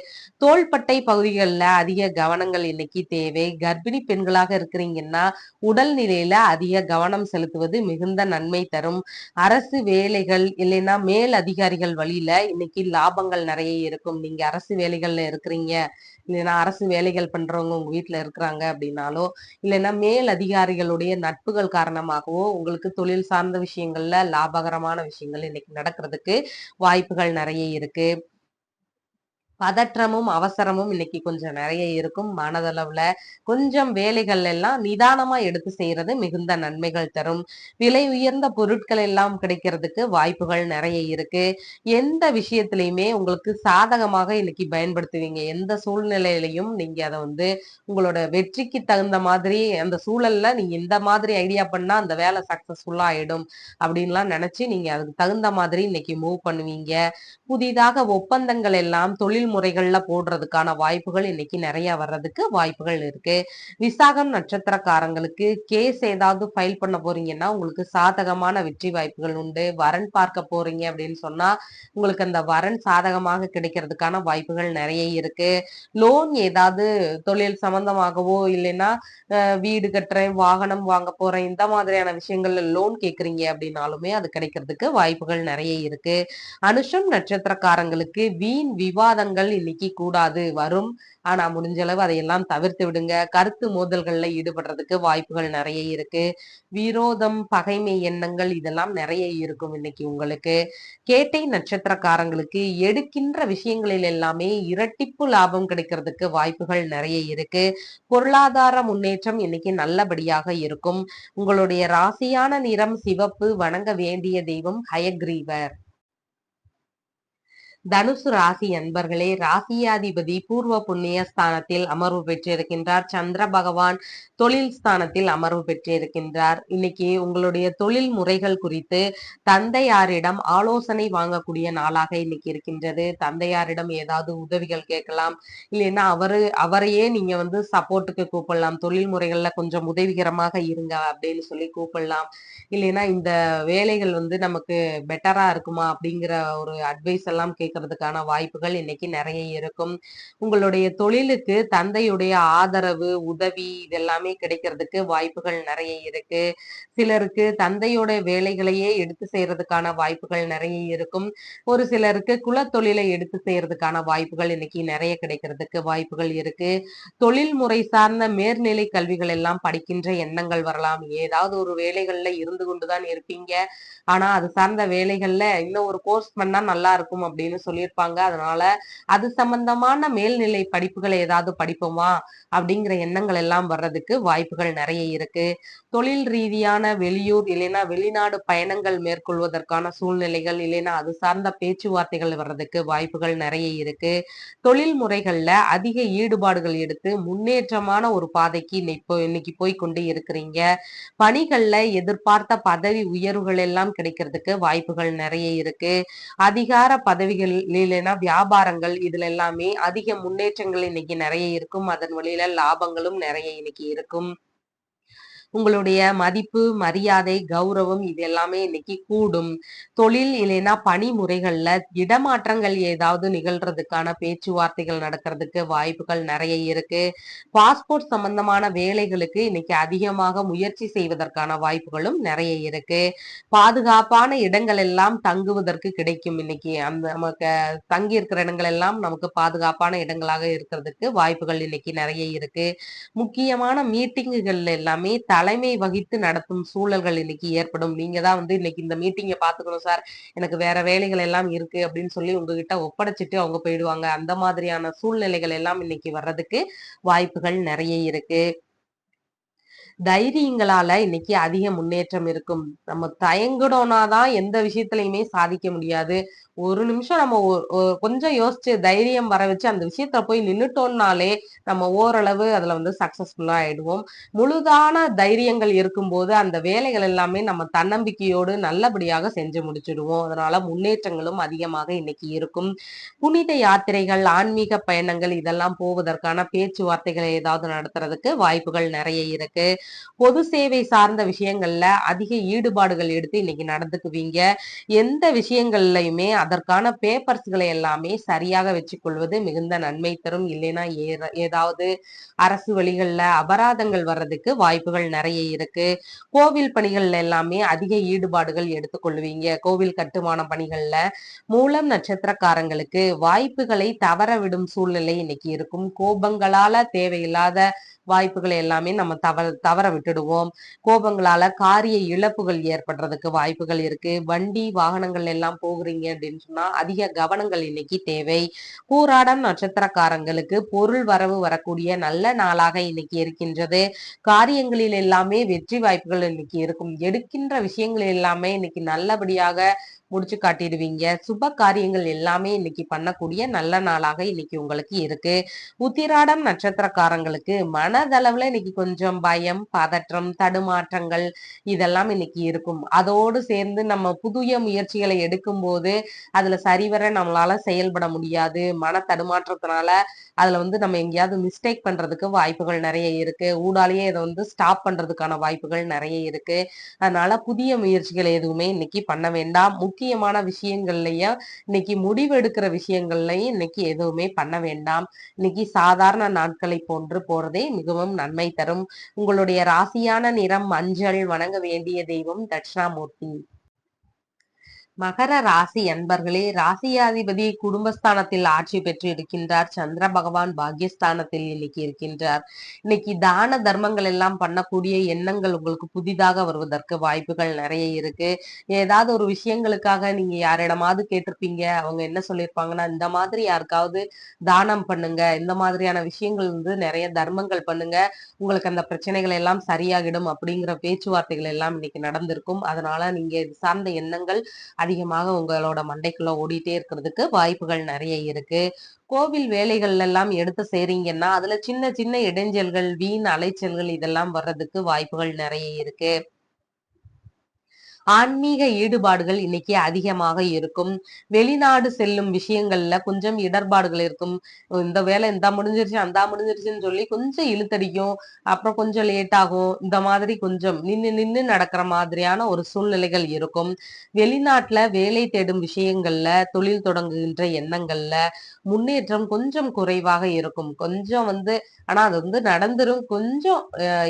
தோள்பட்டை பகுதிகள்ல அதிக கவனங்கள் இன்னைக்கு தேவை. கர்ப்பிணி பெண்களாக இருக்கிறீங்கன்னா உடல் நிலையில அதிக கவனம் செலுத்துவது மிகுந்த நன்மை தரும். அரசு வேலைகள் இல்லைன்னா மேல் அதிகாரிகள் வழியில இன்னைக்கு லாபங்கள் நிறைய இருக்கும். நீங்க அரசு வேலைகள்ல இருக்கிறீங்க, இல்லைன்னா அரசு வேலைகள் பண்றவங்க உங்க வீட்டுல இருக்கிறாங்க அப்படின்னாலோ, இல்லைன்னா மேல் அதிகாரிகளுடைய நட்புகள் காரணமாகவோ உங்களுக்கு தொழில் சார்ந்த விஷயங்கள்ல லாபகரமான விஷயங்கள் இன்னைக்கு நடக்கிறதுக்கு வாய்ப்புகள் நிறைய இருக்கு. பதற்றமும் அவசரமும் இன்னைக்கு கொஞ்சம் நிறைய இருக்கும். மனதளவுல கொஞ்சம் வேலைகள் எல்லாம் நிதானமா எடுத்து செய்யறது மிகுந்த நன்மைகள் தரும். விலை உயர்ந்த பொருட்கள் எல்லாம் கிடைக்கிறதுக்கு வாய்ப்புகள் நிறைய இருக்கு. எந்த விஷயத்திலையுமே உங்களுக்கு சாதகமாக இன்னைக்கு பயன்படுத்துவீங்க. எந்த சூழ்நிலையிலையும் நீங்க அதை உங்களோட வெற்றிக்கு தகுந்த மாதிரி அந்த சூழல்ல நீங்க இந்த மாதிரி ஐடியா பண்ணா அந்த வேலை சக்சஸ்ஃபுல்லா ஆயிடும் அப்படின்லாம் நினைச்சு நீங்க அதுக்கு தகுந்த மாதிரி இன்னைக்கு மூவ் பண்ணுவீங்க. புதிதாக ஒப்பந்தங்கள் எல்லாம் தொழில் முறைகள்ல போடுறதுக்கான வாய்ப்புகள் இன்னைக்கு நிறைய வர்றதுக்கு வாய்ப்புகள் இருக்கு. விசாகம் நட்சத்திரக்காரங்களுக்கு கேஸ் ஏதாவது ஃபைல் பண்ண போறீங்கன்னா உங்களுக்கு சாதகமான வெற்றி வாய்ப்புகள் உண்டு. வரன் பார்க்க போறீங்க அப்படின்னு சொன்னா உங்களுக்கு அந்த வரன் சாதகமாக கிடைக்கிறதுக்கான வாய்ப்புகள் நிறைய இருக்கு. லோன் ஏதாவது தொழில் சம்பந்தமாகவோ இல்லைன்னா வீடு கட்டுறேன், வாகனம் வாங்க போறேன், இந்த மாதிரியான விஷயங்கள்ல லோன் கேக்குறீங்க அப்படின்னாலுமே அது கிடைக்கிறதுக்கு வாய்ப்புகள் நிறைய இருக்கு. அனுஷம் நட்சத்திரக்காரங்களுக்கு வீண் விவாதங்கள் இன்னைக்கு கூடாது, வரும். ஆனா முடிஞ்ச அளவு அதையெல்லாம் தவிர்த்து விடுங்க. கருத்து மோதல்கள்ல ஈடுபடுறதுக்கு வாய்ப்புகள் நிறைய இருக்கு. விரோதம், பகைமை எண்ணங்கள் இதெல்லாம் நிறைய இருக்கும் இன்னைக்கு உங்களுக்கு. கேட்டை நட்சத்திரக்காரங்களுக்கு எடுக்கின்ற விஷயங்களில் எல்லாமே இரட்டிப்பு லாபம் கிடைக்கிறதுக்கு வாய்ப்புகள் நிறைய இருக்கு. பொருளாதார முன்னேற்றம் இன்னைக்கு நல்லபடியாக இருக்கும். உங்களுடைய ராசியான நிறம் சிவப்பு. வணங்க வேண்டிய தெய்வம் ஹயக்ரீவர். தனுசு ராசி அன்பர்களே, ராசியாதிபதி பூர்வ புண்ணிய ஸ்தானத்தில் அமர்வு பெற்றிருக்கின்றார். சந்திர பகவான் தொழில் ஸ்தானத்தில் அமர்வு பெற்றிருக்கின்றார். இன்னைக்கு உங்களுடைய தொழில் முறைகள் குறித்து தந்தையாரிடம் ஆலோசனை வாங்கக்கூடிய நாளாக இன்னைக்கு இருக்கின்றது. தந்தையாரிடம் ஏதாவது உதவிகள் கேட்கலாம், இல்லைன்னா அவரையே நீங்க சப்போர்ட்டுக்கு கூப்பிடலாம். தொழில் முறைகள்ல கொஞ்சம் உதவிகரமாக இருங்க அப்படின்னு சொல்லி கூப்பிடலாம். இல்லைன்னா இந்த வேலைகள் நமக்கு பெட்டரா இருக்குமா அப்படிங்கிற ஒரு அட்வைஸ் எல்லாம் கேட்கறதுக்கான வாய்ப்புகள் இன்னைக்கு நிறைய இருக்கும். உங்களுடைய தொழிலுக்கு தந்தையுடைய ஆதரவு, உதவி இதெல்லாமே கிடைக்கிறதுக்கு வாய்ப்புகள் நிறைய இருக்கு. சிலருக்கு தந்தையோட வேலைகளையே எடுத்து செய்யறதுக்கான வாய்ப்புகள் நிறைய இருக்கும். ஒரு சிலருக்கு குலத்தொழிலை எடுத்து செய்யறதுக்கான வாய்ப்புகள் இன்னைக்கு நிறைய கிடைக்கிறதுக்கு வாய்ப்புகள் இருக்கு. தொழில் முறை சார்ந்த மேல்நிலை கல்விகள் எல்லாம் படிக்கின்ற எண்ணங்கள் வரலாம். ஏதாவது ஒரு வேலைகள்ல இருந்து கொண்டுதான் இருப்பீங்க. ஆனா அது சார்ந்த வேலைகள்ல இன்னும் ஒரு கோர்ஸ் பண்ணா நல்லா இருக்கும் அப்படின்னு சொல்லியிருப்பாங்க. அதனால அது சம்பந்தமான மேல்நிலை படிப்புகளை ஏதாவது படிப்போமா அப்படிங்கிற எண்ணங்கள் எல்லாம் வர்றதுக்கு வாய்ப்புகள் நிறைய இருக்கு. தொழில் ரீதியான வெளியூர் இல்லைன்னா வெளிநாடு பயணங்கள் மேற்கொள்வதற்கான சூழ்நிலைகள் இல்லைன்னா அது சார்ந்த பேச்சுவார்த்தைகள் வர்றதுக்கு வாய்ப்புகள் நிறைய இருக்கு. தொழில் முறைகள்ல அதிக ஈடுபாடுகள் எடுத்து முன்னேற்றமான ஒரு பாதைக்கு இன்னைக்கு போய் கொண்டு இருக்கிறீங்க. பணிகள்ல எதிர்பார்த்த பதவி உயர்வுகள் எல்லாம் கிடைக்கிறதுக்கு வாய்ப்புகள் நிறைய இருக்கு. அதிகார பதவிகள் இல்லைன்னா வியாபாரங்கள் இதுல எல்லாமே அதிக முன்னேற்றங்கள் இன்னைக்கு நிறைய இருக்கும். அதன் வழியில லாபங்களும் நிறைய இன்னைக்கு இருக்கும். உங்களுடைய மதிப்பு, மரியாதை, கௌரவம் இது எல்லாமே இன்னைக்கு கூடும். தொழில் இல்லைன்னா பணி முறைகள்ல இடமாற்றங்கள் ஏதாவது நிகழ்றதுக்கான பேச்சுவார்த்தைகள் நடக்கிறதுக்கு வாய்ப்புகள் நிறைய இருக்கு. பாஸ்போர்ட் சம்பந்தமான வேலைகளுக்கு இன்னைக்கு அதிகமாக முயற்சி செய்வதற்கான வாய்ப்புகளும் நிறைய இருக்கு. பாதுகாப்பான இடங்கள் எல்லாம் தங்குவதற்கு கிடைக்கும். இன்னைக்கு அந்த நமக்கு தங்கி இருக்கிற இடங்கள் எல்லாம் நமக்கு பாதுகாப்பான இடங்களாக இருக்கிறதுக்கு வாய்ப்புகள் இன்னைக்கு நிறைய இருக்கு. முக்கியமான மீட்டிங்குகள் எல்லாமே தலைமை வகித்து நடத்தும் சூழல்கள் இன்னைக்கு ஏற்படும். நீங்க தான் இன்னைக்கு இந்த மீட்டிங்கை பாத்துக்கணும் சார், எனக்கு வேற வேலைகள் எல்லாம் இருக்கு அப்படின்னு சொல்லி உங்ககிட்ட ஒப்படைச்சிட்டு அவங்க போயிடுவாங்க. அந்த மாதிரியான சூழ்நிலைகள் எல்லாம் இன்னைக்கு வர்றதுக்கு வாய்ப்புகள் நிறைய இருக்கு. தைரியங்களால இன்னைக்கு அதிக முன்னேற்றம் இருக்கும். நம்ம தயங்குனோம்னாதான் எந்த விஷயத்திலயுமே சாதிக்க முடியாது. ஒரு நிமிஷம் நம்ம கொஞ்சம் யோசிச்சு தைரியம் வர வச்சு அந்த விஷயத்துல போய் நின்னுட்டோம்னாலே நம்ம ஓரளவு அதுல வந்து சக்சஸ்ஃபுல்லா ஆயிடுவோம். முழுதான தைரியங்கள் இருக்கும்போது அந்த வேலைகள் எல்லாமே நம்ம தன்னம்பிக்கையோடு நல்லபடியாக செஞ்சு முடிச்சிடுவோம். அதனால முன்னேற்றங்களும் அதிகமாக இன்னைக்கு இருக்கும். புனித யாத்திரைகள், ஆன்மீக பயணங்கள் இதெல்லாம் போவதற்கான பேச்சுவார்த்தைகளை ஏதாவது நடத்துறதுக்கு வாய்ப்புகள் நிறைய இருக்கு. பொது சேவை சார்ந்த விஷயங்கள்ல அதிக ஈடுபாடுகள் எடுத்து இன்னைக்கு நடந்துக்குவீங்க. எந்த விஷயங்கள்லயுமே அதற்கான பேப்பர்ஸ்களை எல்லாமே சரியாக வச்சுக்கொள்வது மிகுந்த நன்மை தரும். இல்லைன்னா ஏதாவது அரசு வழிகள்ல அபராதங்கள் வர்றதுக்கு வாய்ப்புகள் நிறைய இருக்கு. கோவில் பணிகள்ல எல்லாமே அதிக ஈடுபாடுகள் எடுத்துக்கொள்வீங்க. கோவில் கட்டுமான பணிகள்ல மூலம் நட்சத்திரக்காரங்களுக்கு வாய்ப்புகளை தவற விடும் சூழ்நிலை இன்னைக்கு இருக்கும். கோபங்களால தேவையில்லாத வாய்ப்புகளை எல்லாமே நம்ம தவற விட்டுடுவோம். கோபங்களால காரிய இழப்புகள் ஏற்படுறதுக்கு வாய்ப்புகள் இருக்கு. வண்டி வாகனங்கள் எல்லாம் போகிறீங்க அப்படின்னு சொன்னா அதிக கவனங்கள் இன்னைக்கு தேவை. பூராடம் நட்சத்திரக்காரங்களுக்கு பொருள் வரவு வரக்கூடிய நல்ல நாளாக இன்னைக்கு இருக்கின்றது. காரியங்களில் எல்லாமே வெற்றி வாய்ப்புகள் இன்னைக்கு இருக்கும். எடுக்கின்ற விஷயங்கள் எல்லாமே இன்னைக்கு நல்லபடியாக முடிச்சு காட்டிடுவீங்க. சுப காரியங்கள் எல்லாமே இன்னைக்கு பண்ணக்கூடிய நல்ல நாளாக இன்னைக்கு உங்களுக்கு இருக்கு. உத்திராடம் நட்சத்திரக்காரங்களுக்கு மனதளவுல இன்னைக்கு கொஞ்சம் பயம், பதற்றம், தடுமாற்றங்கள் இதெல்லாம் இன்னைக்கு இருக்கும். அதோடு சேர்ந்து நம்ம புதிய முயற்சிகளை எடுக்கும் போது அதுல சரிவர நம்மளால செயல்பட முடியாது. மன தடுமாற்றத்தினால அதுல வந்து நம்ம எங்கேயாவது மிஸ்டேக் பண்றதுக்கு வாய்ப்புகள் நிறைய இருக்கு. ஊடாலேயே இதை வந்து ஸ்டாப் பண்றதுக்கான வாய்ப்புகள் நிறைய இருக்கு. அதனால புதிய முயற்சிகள் எதுவுமே இன்னைக்கு பண்ண வேண்டாம். முக்கியமான விஷயங்கள்லயும் இன்னைக்கு முடிவு எடுக்கிற விஷயங்கள்லயும் இன்னைக்கு எதுவுமே பண்ண வேண்டாம். இன்னைக்கு சாதாரண நாட்களை போன்று போறதே மிகவும் நன்மை தரும். உங்களுடைய ராசியான நிறம் மஞ்சள். வணங்க வேண்டிய தெய்வம் தட்சிணாமூர்த்தி. மகர ராசி அன்பர்களே, ராசியாதிபதி குடும்பஸ்தானத்தில் ஆட்சி பெற்று இருக்கின்றார். சந்திர பகவான் பாக்கியஸ்தானத்தில் இன்னைக்கு இருக்கின்றார். இன்னைக்கு தான தர்மங்கள் எல்லாம் பண்ணக்கூடிய எண்ணங்கள் உங்களுக்கு புதிதாக வருவதற்கு வாய்ப்புகள் நிறைய இருக்கு. ஏதாவது ஒரு விஷயங்களுக்காக நீங்க யாரிடமாவது கேட்டிருப்பீங்க. அவங்க என்ன சொல்லியிருப்பாங்கன்னா, இந்த மாதிரி யாருக்காவது தானம் பண்ணுங்க, இந்த மாதிரியான விஷயங்கள் வந்து நிறைய தர்மங்கள் பண்ணுங்க, உங்களுக்கு அந்த பிரச்சனைகள் எல்லாம் சரியாகிடும் அப்படிங்கிற பேச்சுவார்த்தைகள் எல்லாம் இன்னைக்கு நடந்திருக்கும். அதனால நீங்க இது சார்ந்த எண்ணங்கள் அதிகமாக உங்களோட மண்டைக்குள்ள ஓடிட்டே இருக்கிறதுக்கு வாய்ப்புகள் நிறைய இருக்கு. கோவில் வேலைகள் எல்லாம் எடுத்து செய்றீங்கன்னா அதுல சின்ன சின்ன இடைஞ்சல்கள், வீண் அலைச்சல்கள் இதெல்லாம் வர்றதுக்கு வாய்ப்புகள் நிறைய இருக்கு. ஆன்மீக ஈடுபாடுகள் இன்னைக்கு அதிகமாக இருக்கும். வெளிநாடு செல்லும் விஷயங்கள்ல கொஞ்சம் இடர்பாடுகள் இருக்கும். இந்த வேலை இந்தா முடிஞ்சிருச்சு, அந்தா முடிஞ்சிருச்சுன்னு சொல்லி கொஞ்சம் இழுத்தடிக்கும். அப்புறம் கொஞ்சம் லேட் ஆகும். இந்த மாதிரி கொஞ்சம் நின்னு நின்னு நடக்கிற மாதிரியான ஒரு சூழ்நிலைகள் இருக்கும். வெளிநாட்டுல வேலை தேடும் விஷயங்கள்ல, தொழில் தொடங்குகின்ற எண்ணங்கள்ல முன்னேற்றம் கொஞ்சம் குறைவாக இருக்கும். கொஞ்சம் வந்து ஆனா அது வந்து நடந்துரும். கொஞ்சம்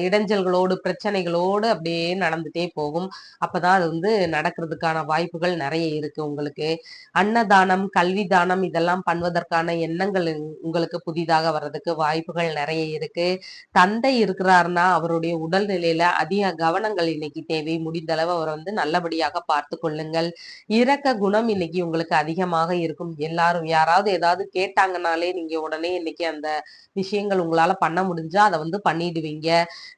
இடைஞ்சல்களோடு, பிரச்சனைகளோடு அப்படியே நடந்துட்டே போகும். அப்பதான் அது வந்து நடக்கிறதுக்கான வாய்ப்புகள் நிறைய இருக்கு உங்களுக்கு. அன்னதானம், கல்வி தானம் இதெல்லாம் பண்ணுவதற்கான எண்ணங்கள் உங்களுக்கு புதிதாக வர்றதுக்கு வாய்ப்புகள் நிறைய இருக்கு. தந்தை இருக்கிறாருன்னா அவருடைய உடல்நிலையில அதிக கவனங்கள் இன்னைக்கு தேவை. முடிந்த அளவு அவரை வந்து நல்லபடியாக பார்த்து கொள்ளுங்கள். இரக்க குணம் இன்னைக்கு உங்களுக்கு அதிகமாக இருக்கும். எல்லாரும் யாராவது ஏதாவது கேட்டாங்கனாலே நீங்க உடனே இன்னைக்கு அந்த விஷயங்கள் உங்களால பண்ண முடிஞ்சா அதை வந்து பண்ணிடுவீங்க.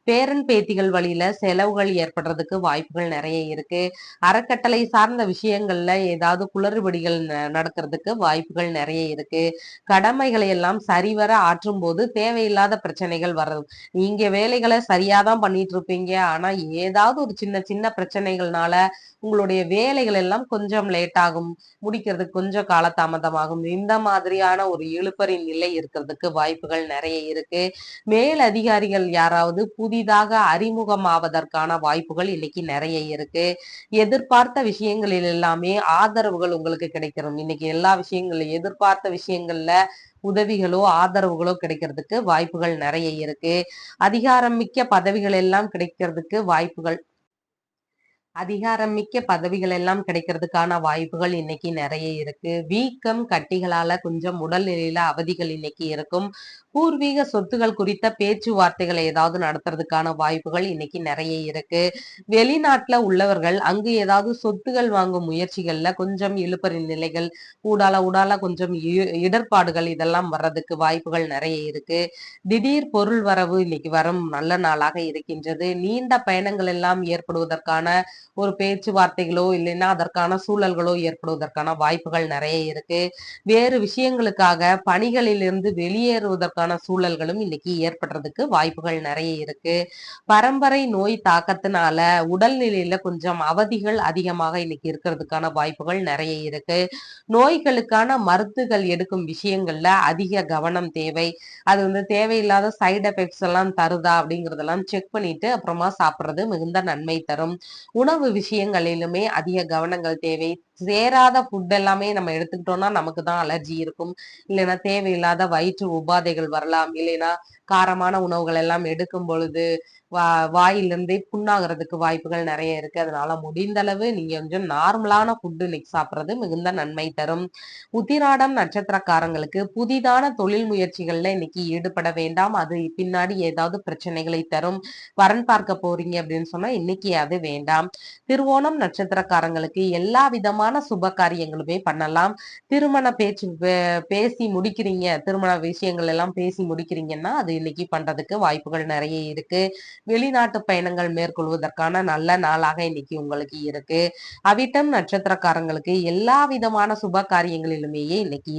பேரன் பேத்திகள் வழியில செலவுகள் ஏற்படுறதுக்கு வாய்ப்புகள் நிறைய இருக்கு. அறக்கட்டளை சார்ந்த விஷயங்கள்ல ஏதாவது குளறுபடிகள் நடக்கிறதுக்கு வாய்ப்புகள் நிறைய இருக்கு. கடமைகளை எல்லாம் சரிவர ஆற்றும் போது தேவையில்லாத பிரச்சனைகள் வர்றது. நீங்க வேலைகளை சரியாதான் பண்ணிட்டு இருப்பீங்க. ஆனா ஏதாவது ஒரு சின்ன சின்ன பிரச்சனைகள்னால உங்களுடைய வேலைகள் எல்லாம் கொஞ்சம் லேட் ஆகும். முடிக்கிறதுக்கு கொஞ்சம் காலதாமதமாகும். இந்த மாதிரியான ஒரு இழுபறி நிலை இருக்கிறதுக்கு வாய்ப்புகள் நிறைய இருக்கு. மேல் அதிகாரிகள் யாராவது புதிதாக அறிமுகமாவதற்கான வாய்ப்புகள் இன்னைக்கு நிறைய இருக்கு. எதிர்பார்த்த விஷயங்களில் எல்லாமே ஆதரவுகள் உங்களுக்கு கிடைக்கிறோம். இன்னைக்கு எல்லா விஷயங்களும் எதிர்பார்த்த விஷயங்கள்ல உதவிகளோ ஆதரவுகளோ கிடைக்கிறதுக்கு வாய்ப்புகள் நிறைய இருக்கு. அதிகாரம் மிக்க பதவிகள் எல்லாம் கிடைக்கிறதுக்கு வாய்ப்புகள் அதிகாரமிக்க பதவிகள் எல்லாம் கிடைக்கிறதுக்கான வாய்ப்புகள் இன்னைக்கு நிறைய இருக்கு. வீக்கம், கட்டிகளால கொஞ்சம் உடல்நிலையில அவதிகள் இன்னைக்கு இருக்கும். பூர்வீக சொத்துகள் குறித்த பேச்சுவார்த்தைகள் ஏதாவது நடத்துறதுக்கான வாய்ப்புகள் இன்னைக்கு நிறைய இருக்கு. வெளிநாட்டுல உள்ளவர்கள் அங்கு ஏதாவது சொத்துகள் வாங்கும் முயற்சிகள்ல கொஞ்சம் இழுபறி நிலைகள், ஊடால கொஞ்சம் இடர்பாடுகள் இதெல்லாம் வர்றதுக்கு வாய்ப்புகள் நிறைய இருக்கு. திடீர் பொருள் வரவு இன்னைக்கு வரும் நல்ல நாளாக இருக்கின்றது. நீண்ட பயணங்கள் எல்லாம் ஏற்படுவதற்கான ஒரு பேச்சுவார்த்தைகளோ இல்லைன்னா அதற்கான சூழல்களோ ஏற்படுவதற்கான வாய்ப்புகள் நிறைய இருக்கு. வேறு விஷயங்களுக்காக பணிகளிலிருந்து வெளியேறுவதற்கான சூழல்களும் இன்னைக்கு ஏற்படுறதுக்கு வாய்ப்புகள் நிறைய இருக்கு. பரம்பரை நோய் தாக்கத்தினால உடல்நிலையில கொஞ்சம் அவதிகள் அதிகமாக இன்னைக்கு இருக்கிறதுக்கான வாய்ப்புகள் நிறைய இருக்கு. நோய்களுக்கான மருந்துகள் எடுக்கும் விஷயங்கள்ல அதிக கவனம் தேவை. அது தேவையில்லாத சைடு எஃபெக்ட்ஸ் எல்லாம் தருதா அப்படிங்கறதெல்லாம் செக் பண்ணிட்டு அப்புறமா சாப்பிடுறது மிகுந்த நன்மை தரும். உணவு விஷயங்களிலுமே அதிக கவனங்கள் தேவை. சேராத ஃபுட் எல்லாமே நம்ம எடுத்துக்கிட்டோம்னா நமக்கு தான் அலர்ஜி இருக்கும். இல்லைன்னா தேவையில்லாத வயிற்று உபாதைகள் வரலாம். இல்லைன்னா காரமான உணவுகள் எல்லாம் எடுக்கும் பொழுது வாயிலிருந்தே புண்ணாகிறதுக்கு வாய்ப்புகள் நிறைய இருக்கு. அதனால முடிந்த அளவு நீங்க கொஞ்சம் நார்மலான ஃபுட் இன்னைக்கு சாப்பிடுறது மிகுந்த நன்மை தரும். உத்திராடம் நட்சத்திரக்காரங்களுக்கு புதிதான தொழில் முயற்சிகள்ல இன்னைக்கு ஈடுபட வேண்டாம். அது பின்னாடி ஏதாவது பிரச்சனைகளை தரும். வரன் பார்க்க போறீங்க அப்படின்னு சொன்னா இன்னைக்கு அது வேண்டாம். திருவோணம் நட்சத்திரக்காரங்களுக்கு எல்லா விதமான சுப காரியங்களுமே பண்ணலாம். திருமண பேச்சு பேசி முடிக்கிறீங்க, திருமண விஷயங்கள் எல்லாம் பேசி முடிக்கிறீங்கன்னா அது இன்னைக்கு பண்றதுக்கு வாய்ப்புகள் நிறைய இருக்கு. வெளிநாட்டு பயணங்கள் மேற்கொள்வதற்கான நல்ல நாளாக இன்னைக்கு உங்களுக்கு இருக்கு. அவிட்டம் நட்சத்திரக்காரங்களுக்கு எல்லா விதமான சுப காரியங்களிலுமே இன்னைக்கு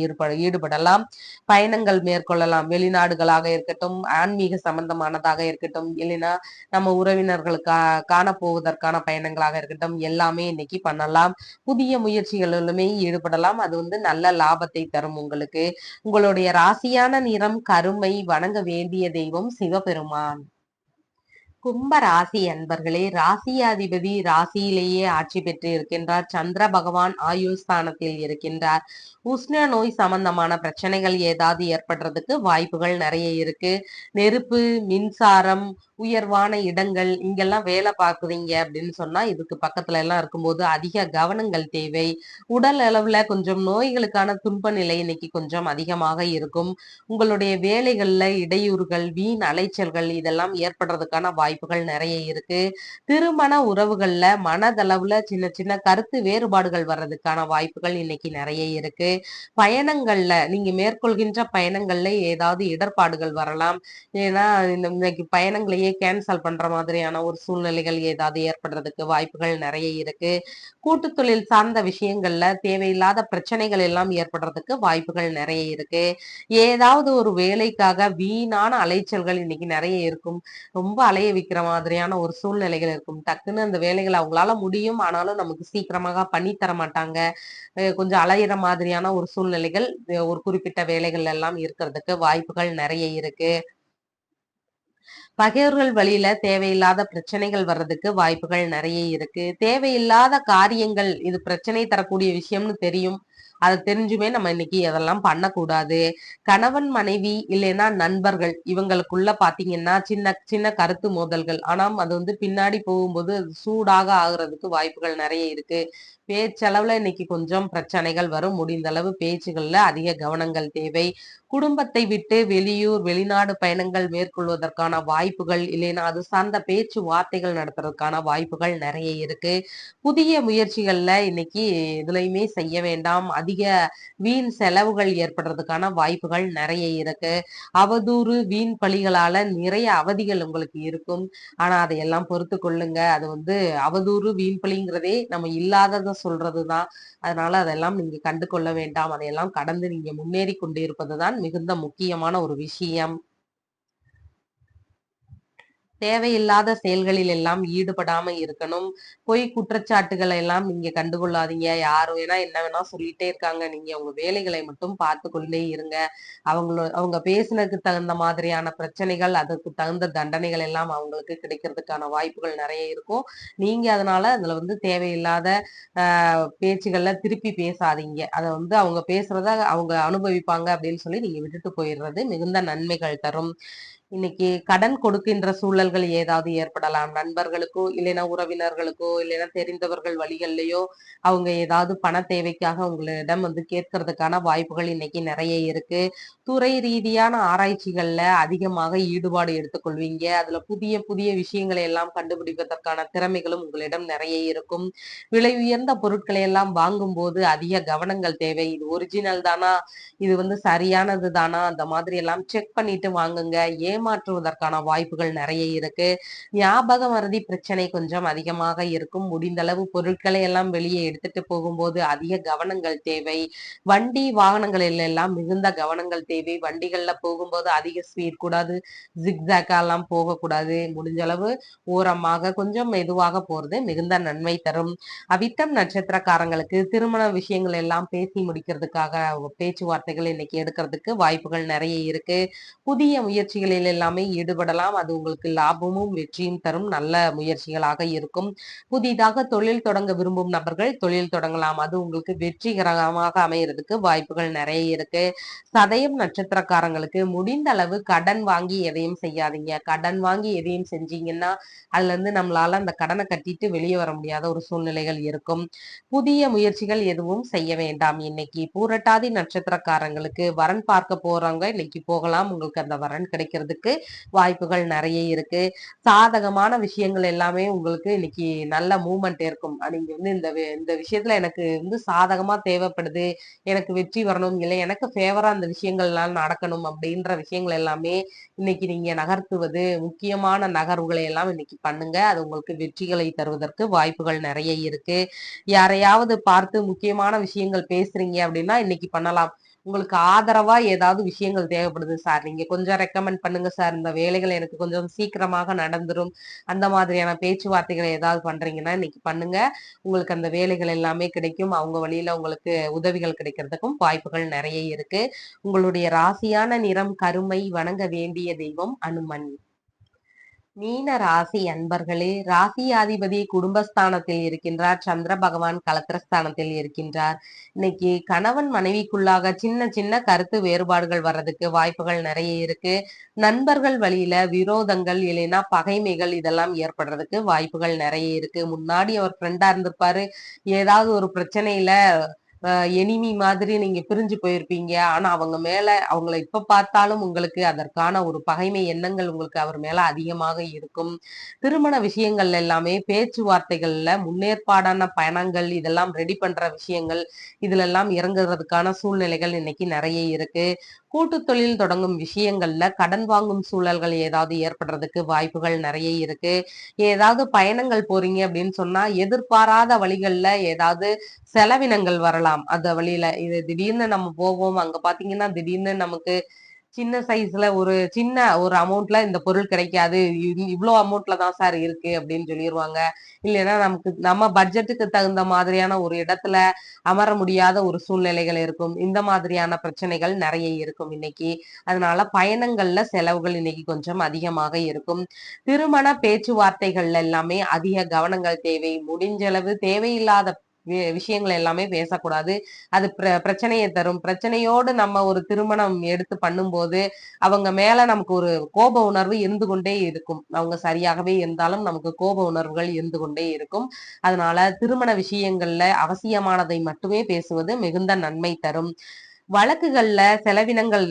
ஈடுபடலாம். பயணங்கள் மேற்கொள்ளலாம். வெளிநாடுகளாக இருக்கட்டும், ஆன்மீக சம்பந்தமானதாக இருக்கட்டும், இல்லைன்னா நம்ம உறவினர்களுக்கா காண போவதற்கான பயணங்களாக இருக்கட்டும், எல்லாமே இன்னைக்கு பண்ணலாம். புதிய முயற்சிகளிலுமே ஈடுபடலாம். அது நல்ல லாபத்தை தரும் உங்களுக்கு. உங்களுடைய ராசியான நிறம் கருமை. வணங்க வேண்டிய தெய்வம் சிவபெருமான். கும்ப ராசி அன்பர்களே, ராசியாதிபதி ராசியிலேயே ஆட்சி பெற்று இருக்கின்றார். சந்திர பகவான் ஆயுள் ஸ்தானத்தில் இருக்கின்றார். உஷ்ண நோய் சம்பந்தமான பிரச்சனைகள் ஏதாவது ஏற்படுறதுக்கு வாய்ப்புகள் நிறைய இருக்கு. நெருப்பு, மின்சாரம், உயர்வான இடங்கள் இங்கெல்லாம் வேலை பார்க்குறீங்க அப்படின்னு சொன்னா இதுக்கு பக்கத்துல எல்லாம் இருக்கும்போது அதிக கவனங்கள் தேவை. உடல் அளவுல கொஞ்சம் நோய்களுக்கான துன்ப நிலை இன்னைக்கு கொஞ்சம் அதிகமாக இருக்கும். உங்களுடைய வேலைகள்ல இடையூறுகள், வீண் அலைச்சல்கள் இதெல்லாம் ஏற்படுறதுக்கான வாய்ப்புகள் நிறைய இருக்கு. திருமண உறவுகள்ல மனதளவுல சின்ன சின்ன கருத்து வேறுபாடுகள் வர்றதுக்கான வாய்ப்புகள் இன்னைக்கு நிறைய இருக்கு. பயணங்கள்ல நீங்க மேற்கொள்கின்ற பயணங்கள்ல ஏதாவது இடர்பாடுகள் வரலாம். ஏன்னா இன்னைக்கு பயணங்களையே கேன்சல் பண்ற மாதிரியான ஒரு சூழ்நிலைகள் ஏதாவது ஏற்படுறதுக்கு வாய்ப்புகள் நிறைய இருக்கு. கூட்டு தொழில் சார்ந்த விஷயங்கள்ல தேவையில்லாத பிரச்சனைகள் எல்லாம் ஏற்படுறதுக்கு வாய்ப்புகள் நிறைய இருக்கு. ஏதாவது ஒரு வேலைக்காக வீணான அலைச்சல்கள் இன்னைக்கு நிறைய இருக்கும். ரொம்ப அலைய வைக்கிற மாதிரியான ஒரு சூழ்நிலைகள் இருக்கும். டக்குன்னு அந்த வேலைகள் அவங்களால முடியும். ஆனாலும் நமக்கு சீக்கிரமாக பண்ணி தர மாட்டாங்க. கொஞ்சம் அலையிற மாதிரியான ஒரு சூழ்நிலைகள் ஒரு குறிப்பிட்ட வேலைகள் எல்லாம் இருக்கிறதுக்கு வாய்ப்புகள் நிறைய இருக்கு. பகைவர்கள் வழியில தேவையில்லாத பிரச்சனைகள் வர்றதுக்கு வாய்ப்புகள் நிறைய இருக்கு. தேவையில்லாத காரியங்கள் இது பிரச்சனை தரக்கூடிய விஷயம்னு தெரியும். அது தெரிஞ்சுமே நம்ம இன்னைக்கு அதெல்லாம் பண்ணக்கூடாது. கணவன் மனைவி இல்லைன்னா நண்பர்கள் இவங்களுக்குள்ள பாத்தீங்கன்னா சின்ன சின்ன கருத்து மோதல்கள். ஆனா அது பின்னாடி போகும்போது அது சூடாக ஆகுறதுக்கு வாய்ப்புகள் நிறைய இருக்கு. பேச்சளவுல இன்னைக்கு கொஞ்சம் பிரச்சனைகள் வரும். முடிந்த அளவு பேச்சுகள்ல அதிக கவனங்கள் தேவை. குடும்பத்தை விட்டு வெளியூர், வெளிநாடு பயணங்கள் மேற்கொள்வதற்கான வாய்ப்புகள் இல்லைன்னா அது சார்ந்த பேச்சு வார்த்தைகள் நடத்துறதுக்கான வாய்ப்புகள் நிறைய இருக்கு. புதிய முயற்சிகள்ல இன்னைக்கு எதுலையுமே செய்ய வேண்டாம். அதிக வீண் செலவுகள் ஏற்படுறதுக்கான வாய்ப்புகள் நிறைய இருக்கு. அவதூறு, வீண் பழிகளால நிறைய அவதிகள் உங்களுக்கு இருக்கும். ஆனா அதையெல்லாம் பொறுத்து கொள்ளுங்க. அது அவதூறு, வீண் பழிங்கிறதே நம்ம இல்லாதத சொல்றதுதான். அதனால அதெல்லாம் நீங்க கண்டு கொள்ள வேண்டாம். அதையெல்லாம் கடந்து நீங்க முன்னேறி கொண்டு இருப்பதுதான் மிகுந்த முக்கியமான ஒரு விஷயம். தேவையில்லாத செயல்களில் எல்லாம் ஈடுபடாம இருக்கணும். பொய் குற்றச்சாட்டுகளை எல்லாம் நீங்க கண்டுகொள்ளாதீங்க. யார் வேணா என்ன வேணா சொல்லிட்டே இருக்காங்க. நீங்க உங்க வேலைகளை மட்டும் பார்த்து கொண்டே இருங்க. அவங்க பேசினதுக்கு தகுந்த மாதிரியான பிரச்சனைகள், அதுக்கு தகுந்த தண்டனைகள் எல்லாம் அவங்களுக்கு கிடைக்கிறதுக்கான வாய்ப்புகள் நிறைய இருக்கும். நீங்க அதனால அதுல தேவையில்லாத பேச்சுகள்ல திருப்பி பேசாதீங்க. அத அவங்க பேசுறத அவங்க அனுபவிப்பாங்க அப்படின்னு சொல்லி நீங்க விட்டுட்டு போயிடுறது மிகுந்த நன்மைகள் தரும். இன்னைக்கு கடன் கொடுக்கின்ற சூழல்கள் ஏதாவது ஏற்படலாம். நண்பர்களுக்கோ, இல்லைன்னா உறவினர்களுக்கோ, இல்லைன்னா தெரிந்தவர்கள் வழிகள்லயோ, அவங்க ஏதாவது பண தேவைக்காக உங்களிடம் கேட்கறதுக்கான வாய்ப்புகள் இன்னைக்கு நெறைய இருக்கு. துறை ரீதியான ஆராய்ச்சிகள்ல அதிகமாக ஈடுபாடு எடுத்துக்கொள்வீங்க. அதுல புதிய புதிய விஷயங்களை எல்லாம் கண்டுபிடிப்பதற்கான திறமைகளும் உங்களிடம் நெறைய இருக்கும். விலை உயர்ந்த பொருட்களை எல்லாம் வாங்கும்போது அதிக கவனங்கள் தேவை. இது ஒரிஜினல் தானா? இது சரியானது தானா? அந்த மாதிரி எல்லாம் செக் பண்ணிட்டு வாங்குங்க. ஏமாற்றுவதற்கான வாய்ப்புகள் நெறைய இருக்கு. ஞாபக மறதி பிரச்சனை கொஞ்சம் அதிகமாக இருக்கும். முடிந்த அளவு பொருட்களை எல்லாம் வெளியே எடுத்துட்டு போகும்போது அதிக கவனங்கள் தேவை. வண்டி வாகனங்களில் எல்லாம் மிகுந்த கவனங்கள் தேவை. வண்டிகள்ல போகும்போது அதிக ஸ்பீட் கூடாது. ஜிக்ஜாக்கா எல்லாம் போகக்கூடாது. முடிஞ்ச அளவு ஓரமாக கொஞ்சம் மெதுவாக போறது மிகுந்த நன்மை தரும். அவிட்டம் நட்சத்திரக்காரங்களுக்கு திருமண விஷயங்கள் எல்லாம் பேசி முடிக்கிறதுக்காக பேச்சுவார்த்தைகள் இன்னைக்கு எடுக்கிறதுக்கு வாய்ப்புகள் நெறைய இருக்கு. புதிய முயற்சிகளில் எல்லாமே ஈடுபடலாம். அது உங்களுக்கு லாபமும் வெற்றியும் தரும் நல்ல முயற்சிகளாக இருக்கும். புதிதாக தொழில் தொடங்க விரும்பும் நபர்கள் தொழில் தொடங்கலாம். அது உங்களுக்கு வெற்றிகரமாக அமையறதுக்கு வாய்ப்புகள் நெறைய இருக்கு. சதயம் நட்சத்திரக்காரங்களுக்கு முடிந்த அளவு கடன் வாங்கி எதையும் செய்யாதீங்க. கடன் வாங்கி எதையும் செஞ்சீங்கன்னா, அதுல நம்மளால அந்த கடனை கட்டிட்டு வெளியே வர முடியாத ஒரு சூழ்நிலைகள் இருக்கும். புதிய முயற்சிகள் எதுவும் செய்ய வேண்டாம். இன்னைக்கு பூரட்டாதி நட்சத்திரக்காரங்களுக்கு வரன் பார்க்க போறவங்க இன்னைக்கு போகலாம். உங்களுக்கு அந்த வரன் கிடைக்கிறதுக்கு வாய்ப்புகள் நெறைய இருக்கு. சாதகமான விஷயங்கள் எல்லாமே உங்களுக்கு இன்னைக்கு நல்ல மூவ்மெண்ட் இருக்கும். நீங்க இந்த விஷயத்துல எனக்கு சாதகமா தேவைப்படுது. எனக்கு வெற்றி வரணும், இல்லை எனக்கு ஃபேவரா அந்த விஷயங்கள்லாம் நடக்கணும் அப்படின்ற விஷயங்கள் எல்லாமே இன்னைக்கு நீங்க நகர்த்துவது, முக்கியமான நகர்வுகளை எல்லாம் இன்னைக்கு பண்ணுங்க. அது உங்களுக்கு வெற்றிகளை தருவதற்கு வாய்ப்புகள் நெறைய இருக்கு. யாரையாவது பார்த்து முக்கியமான விஷயங்கள் பேசுறீங்க அப்படின்னா இன்னைக்கு பண்ணலாம். உங்களுக்கு ஆதரவா ஏதாவது விஷயங்கள் தேவைப்படுது சார். நீங்க கொஞ்சம் ரெக்கமெண்ட் பண்ணுங்க சார். இந்த வேலைகள் எனக்கு கொஞ்சம் சீக்கிரமாக நடந்துரும். அந்த மாதிரியான பேச்சுவார்த்தைகளை ஏதாவது பண்றீங்கன்னா இன்னைக்கு பண்ணுங்க. உங்களுக்கு அந்த வேலைகள் எல்லாமே கிடைக்கும். அவங்க வழியில உங்களுக்கு உதவிகள் கிடைக்கிறதுக்கும் வாய்ப்புகள் நெறைய இருக்கு. உங்களுடைய ராசியான நிறம் கருமை. வணங்க வேண்டிய தெய்வம் அனுமன். மீன ராசி அன்பர்களே, ராசியாதிபதி குடும்பஸ்தானத்தில் இருக்கின்றார். சந்திர பகவான் கலத்திரஸ்தானத்தில் இருக்கின்றார். இன்னைக்கு கணவன் மனைவிக்குள்ளாக சின்ன சின்ன கருத்து வேறுபாடுகள் வர்றதுக்கு வாய்ப்புகள் நிறைய இருக்கு. நண்பர்கள் வழியில விரோதங்கள் இல்லைன்னா பகைமைகள் இதெல்லாம் ஏற்படுறதுக்கு வாய்ப்புகள் நிறைய இருக்கு. முன்னாடி அவர் ஃப்ரெண்டா இருந்திருப்பாரு. ஏதாவது ஒரு பிரச்சனையில எனிமி மாதிரி நீங்க பிரிஞ்சு போயிருப்பீங்க. ஆனா அவங்க மேல அவங்கள இப்ப பார்த்தாலும் உங்களுக்கு அதற்கான ஒரு பகைமை எண்ணங்கள் உங்களுக்கு அவர் மேல அதிகமாக இருக்கும். திருமண விஷயங்கள் எல்லாமே பேச்சுவார்த்தைகள்ல முன்னேற்பாடான பயணங்கள் இதெல்லாம் ரெடி பண்ற விஷயங்கள் இதுல எல்லாம் இறங்குறதுக்கான சூழ்நிலைகள் இன்னைக்கு நிறைய இருக்கு. கூட்டு தொழில் தொடங்கும் விஷயங்கள்ல கடன் வாங்கும் சூழல்கள் ஏதாவது ஏற்படுறதுக்கு வாய்ப்புகள் நிறைய இருக்கு. ஏதாவது பயணங்கள் போறீங்க அப்படின்னு சொன்னா எதிர்பாராத வழிகள்ல ஏதாவது செலவினங்கள் வரலாம். அந்த வழியில இது திடீர்னு நம்ம போவோம். அங்க பாத்தீங்கன்னா திடீர்னு நமக்கு சின்ன சைஸ்ல சின்ன ஒரு அமௌண்ட்ல இந்த பொருள் கிடைக்காது. இவ்ளோ அமௌண்ட்ல தான் சார் இருக்கு அப்படின்னு சொல்லிருவாங்க. இல்லைன்னா நமக்கு நம்ம பட்ஜெட்டுக்கு தகுந்த மாதிரியான ஒரு இடத்துல அமர முடியாத ஒரு சூழ்நிலைகள் இருக்கும். இந்த மாதிரியான பிரச்சனைகள் நிறைய இருக்கும் இன்னைக்கு. அதனால பயணங்கள்ல செலவுகள் இன்னைக்கு கொஞ்சம் அதிகமாக இருக்கும். திருமண பேச்சுவார்த்தைகள்ல எல்லாமே அதிக கவனங்கள் தேவை. முடிஞ்ச அளவு தேவையில்லாத விஷயங்கள் எல்லாமே பேசக்கூடாது. அது பிரச்சனையை தரும். பிரச்சனையோடு நம்ம ஒரு திருமணம் எடுத்து பண்ணும்போது அவங்க மேல நமக்கு ஒரு கோப உணர்வு இருந்து கொண்டே இருக்கும். அவங்க சரியாகவே இருந்தாலும் நமக்கு கோப உணர்வுகள் இருந்து கொண்டே இருக்கும். அதனால திருமண விஷயங்கள்ல அவசியமானதை மட்டுமே பேசுவது மிகுந்த நன்மை தரும். வழக்குகள்ல செலவினங்கள்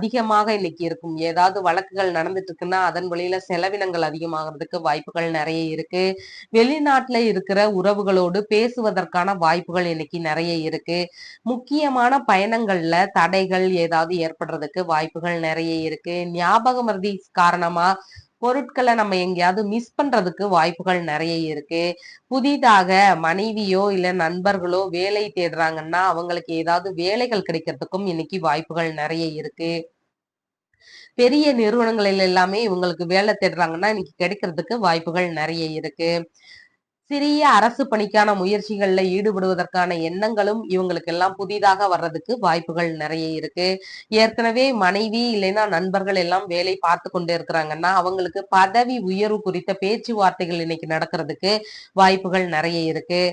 அதிகமாக இன்னைக்கு இருக்கும். ஏதாவது வழக்குகள் நடந்துட்டு இருக்குன்னா அதன் வழியில செலவினங்கள் அதிகமாகிறதுக்கு வாய்ப்புகள் நிறைய இருக்கு. வெளிநாட்டுல இருக்கிற உறவுகளோடு பேசுவதற்கான வாய்ப்புகள் இன்னைக்கு நிறைய இருக்கு. முக்கியமான பயணங்கள்ல தடைகள் ஏதாவது ஏற்படுறதுக்கு வாய்ப்புகள் நிறைய இருக்கு. ஞாபக மறதி காரணமா பொருட்களை நம்ம எங்கேயாவது மிஸ் பண்றதுக்கு வாய்ப்புகள் நிறைய இருக்கு. புதிதாக மனைவியோ இல்ல நண்பர்களோ வேலை தேடுறாங்கன்னா அவங்களுக்கு ஏதாவது வேலைகள் கிடைக்கிறதுக்கும் இன்னைக்கு வாய்ப்புகள் நிறைய இருக்கு. பெரிய நிறுவனங்களில் எல்லாமே இவங்களுக்கு வேலை தேடுறாங்கன்னா இன்னைக்கு கிடைக்கிறதுக்கு வாய்ப்புகள் நிறைய இருக்கு. சிறிய அரசு பணிக்கான முயற்சிகள்ல ஈடுபடுவதற்கான எண்ணங்களும் இவங்களுக்கு எல்லாம் புதிதாக வர்றதுக்கு வாய்ப்புகள் நிறைய இருக்கு. ஏற்கனவே மனைவி இல்லைன்னா நண்பர்கள் எல்லாம் வேலை பார்த்து கொண்டு இருக்கிறாங்கன்னா அவங்களுக்கு பதவி உயர்வு குறித்த பேச்சுவார்த்தைகள் இன்னைக்கு நடக்கிறதுக்கு வாய்ப்புகள் நிறைய இருக்கு.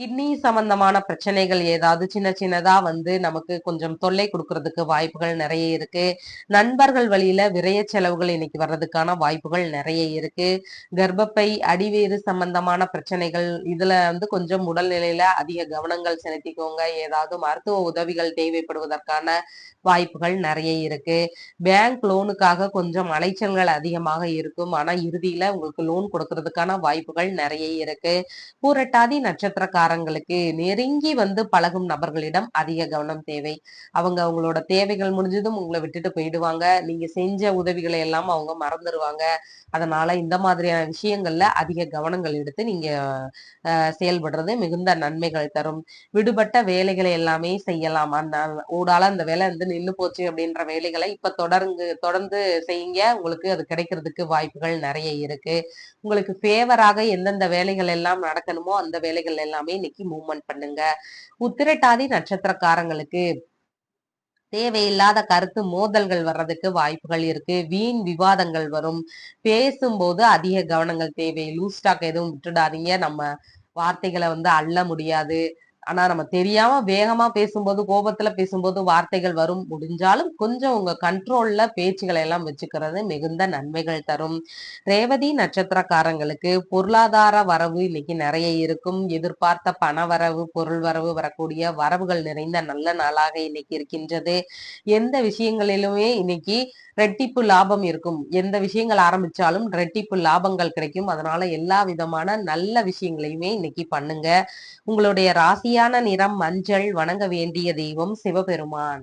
கிட்னி சம்பந்தமான பிரச்சனைகள் ஏதாவது சின்ன சின்னதா வந்து நமக்கு கொஞ்சம் தொல்லை கொடுக்கறதுக்கு வாய்ப்புகள் நிறைய இருக்கு. நண்பர்கள் வழியில விரய செலவுகள் இன்னைக்கு வர்றதுக்கான வாய்ப்புகள் நிறைய இருக்கு. கர்ப்பப்பை, அடிவேறு சம்பந்தமான பிரச்சனைகள் இதுல வந்து கொஞ்சம் உடல்நிலையில அதிக கவனங்கள் செலுத்திக்கோங்க. ஏதாவது மருத்துவ உதவிகள் தேவைப்படுவதற்கான வாய்ப்புகள் நிறைய இருக்கு. பேங்க் லோனுக்காக கொஞ்சம் அலைச்சல்கள் அதிகமாக இருக்கும். ஆனா இறுதியில உங்களுக்கு லோன் கொடுக்கறதுக்கான வாய்ப்புகள் நிறைய இருக்கு. பூரட்டாதி நட்சத்திரக்காரங்களுக்கு நெருங்கி வந்து பழகும் நபர்களிடம் அதிக கவனம் தேவை. அவங்க அவங்களோட தேவைகள் முடிஞ்சதும் உங்களை விட்டுட்டு போயிடுவாங்க. நீங்க செஞ்ச உதவிகளை எல்லாம் அவங்க மறந்துடுவாங்க. அதனால இந்த மாதிரியான விஷயங்கள்ல அதிக கவனங்கள் எடுத்து நீங்க செயல்படுறது மிகுந்த நன்மைகள் தரும். விடுபட்ட வேலைகளை எல்லாமே செய்யலாம். அந்த ஊடால அந்த வேலை வந்து நின்னு போச்சு அப்படின்ற வேலைகளை இப்ப தொடர்ந்து செய்யுங்க. உங்களுக்கு அது கிடைக்கிறதுக்கு வாய்ப்புகள் நிறைய இருக்கு. உங்களுக்கு ஃபேவராக எந்தெந்த வேலைகள் எல்லாம் நடக்கணுமோ அந்த வேலைகள் எல்லாமே இன்னைக்கு மூவ்மெண்ட் பண்ணுங்க. உத்திரட்டாதி நட்சத்திரக்காரங்களுக்கு தேவையில்லாத கருத்து மோதல்கள் வர்றதுக்கு வாய்ப்புகள் இருக்கு. வீண் விவாதங்கள் வரும். பேசும்போது அதிக கவனங்கள் தேவை. லூஸ் டாக் எதுவும் விட்டுடாதீங்க. நம்ம வார்த்தைகளை வந்து அள்ள முடியாது. ஆனா நம்ம தெரியாம வேகமா பேசும்போது, கோபத்துல பேசும்போது வார்த்தைகள் வரும். முடிஞ்சாலும் கொஞ்சம் உங்க கண்ட்ரோல்ல பேச்சுகளை எல்லாம் வச்சுக்கிறது மிகுந்த நன்மைகள் தரும். ரேவதி நட்சத்திரக்காரங்களுக்கு பொருளாதார வரவு இன்னைக்கு நிறைய இருக்கும். எதிர்பார்த்த பண வரவு, பொருள் வரவு வரக்கூடிய வரவுகள் நிறைந்த நல்ல நாளாக இன்னைக்கு இருக்கின்றது. எந்த விஷயங்களிலுமே இன்னைக்கு ரெட்டிப்பு லாபம் இருக்கும். எந்த விஷயங்கள் ஆரம்பிச்சாலும் ரெட்டிப்பு லாபங்கள் கிடைக்கும். அதனால எல்லா விதமான நல்ல விஷயங்களையுமே இன்னைக்கு பண்ணுங்க. உங்களுடைய ராசியான நிறம் மஞ்சள். வணங்க வேண்டிய தெய்வம் சிவபெருமான்.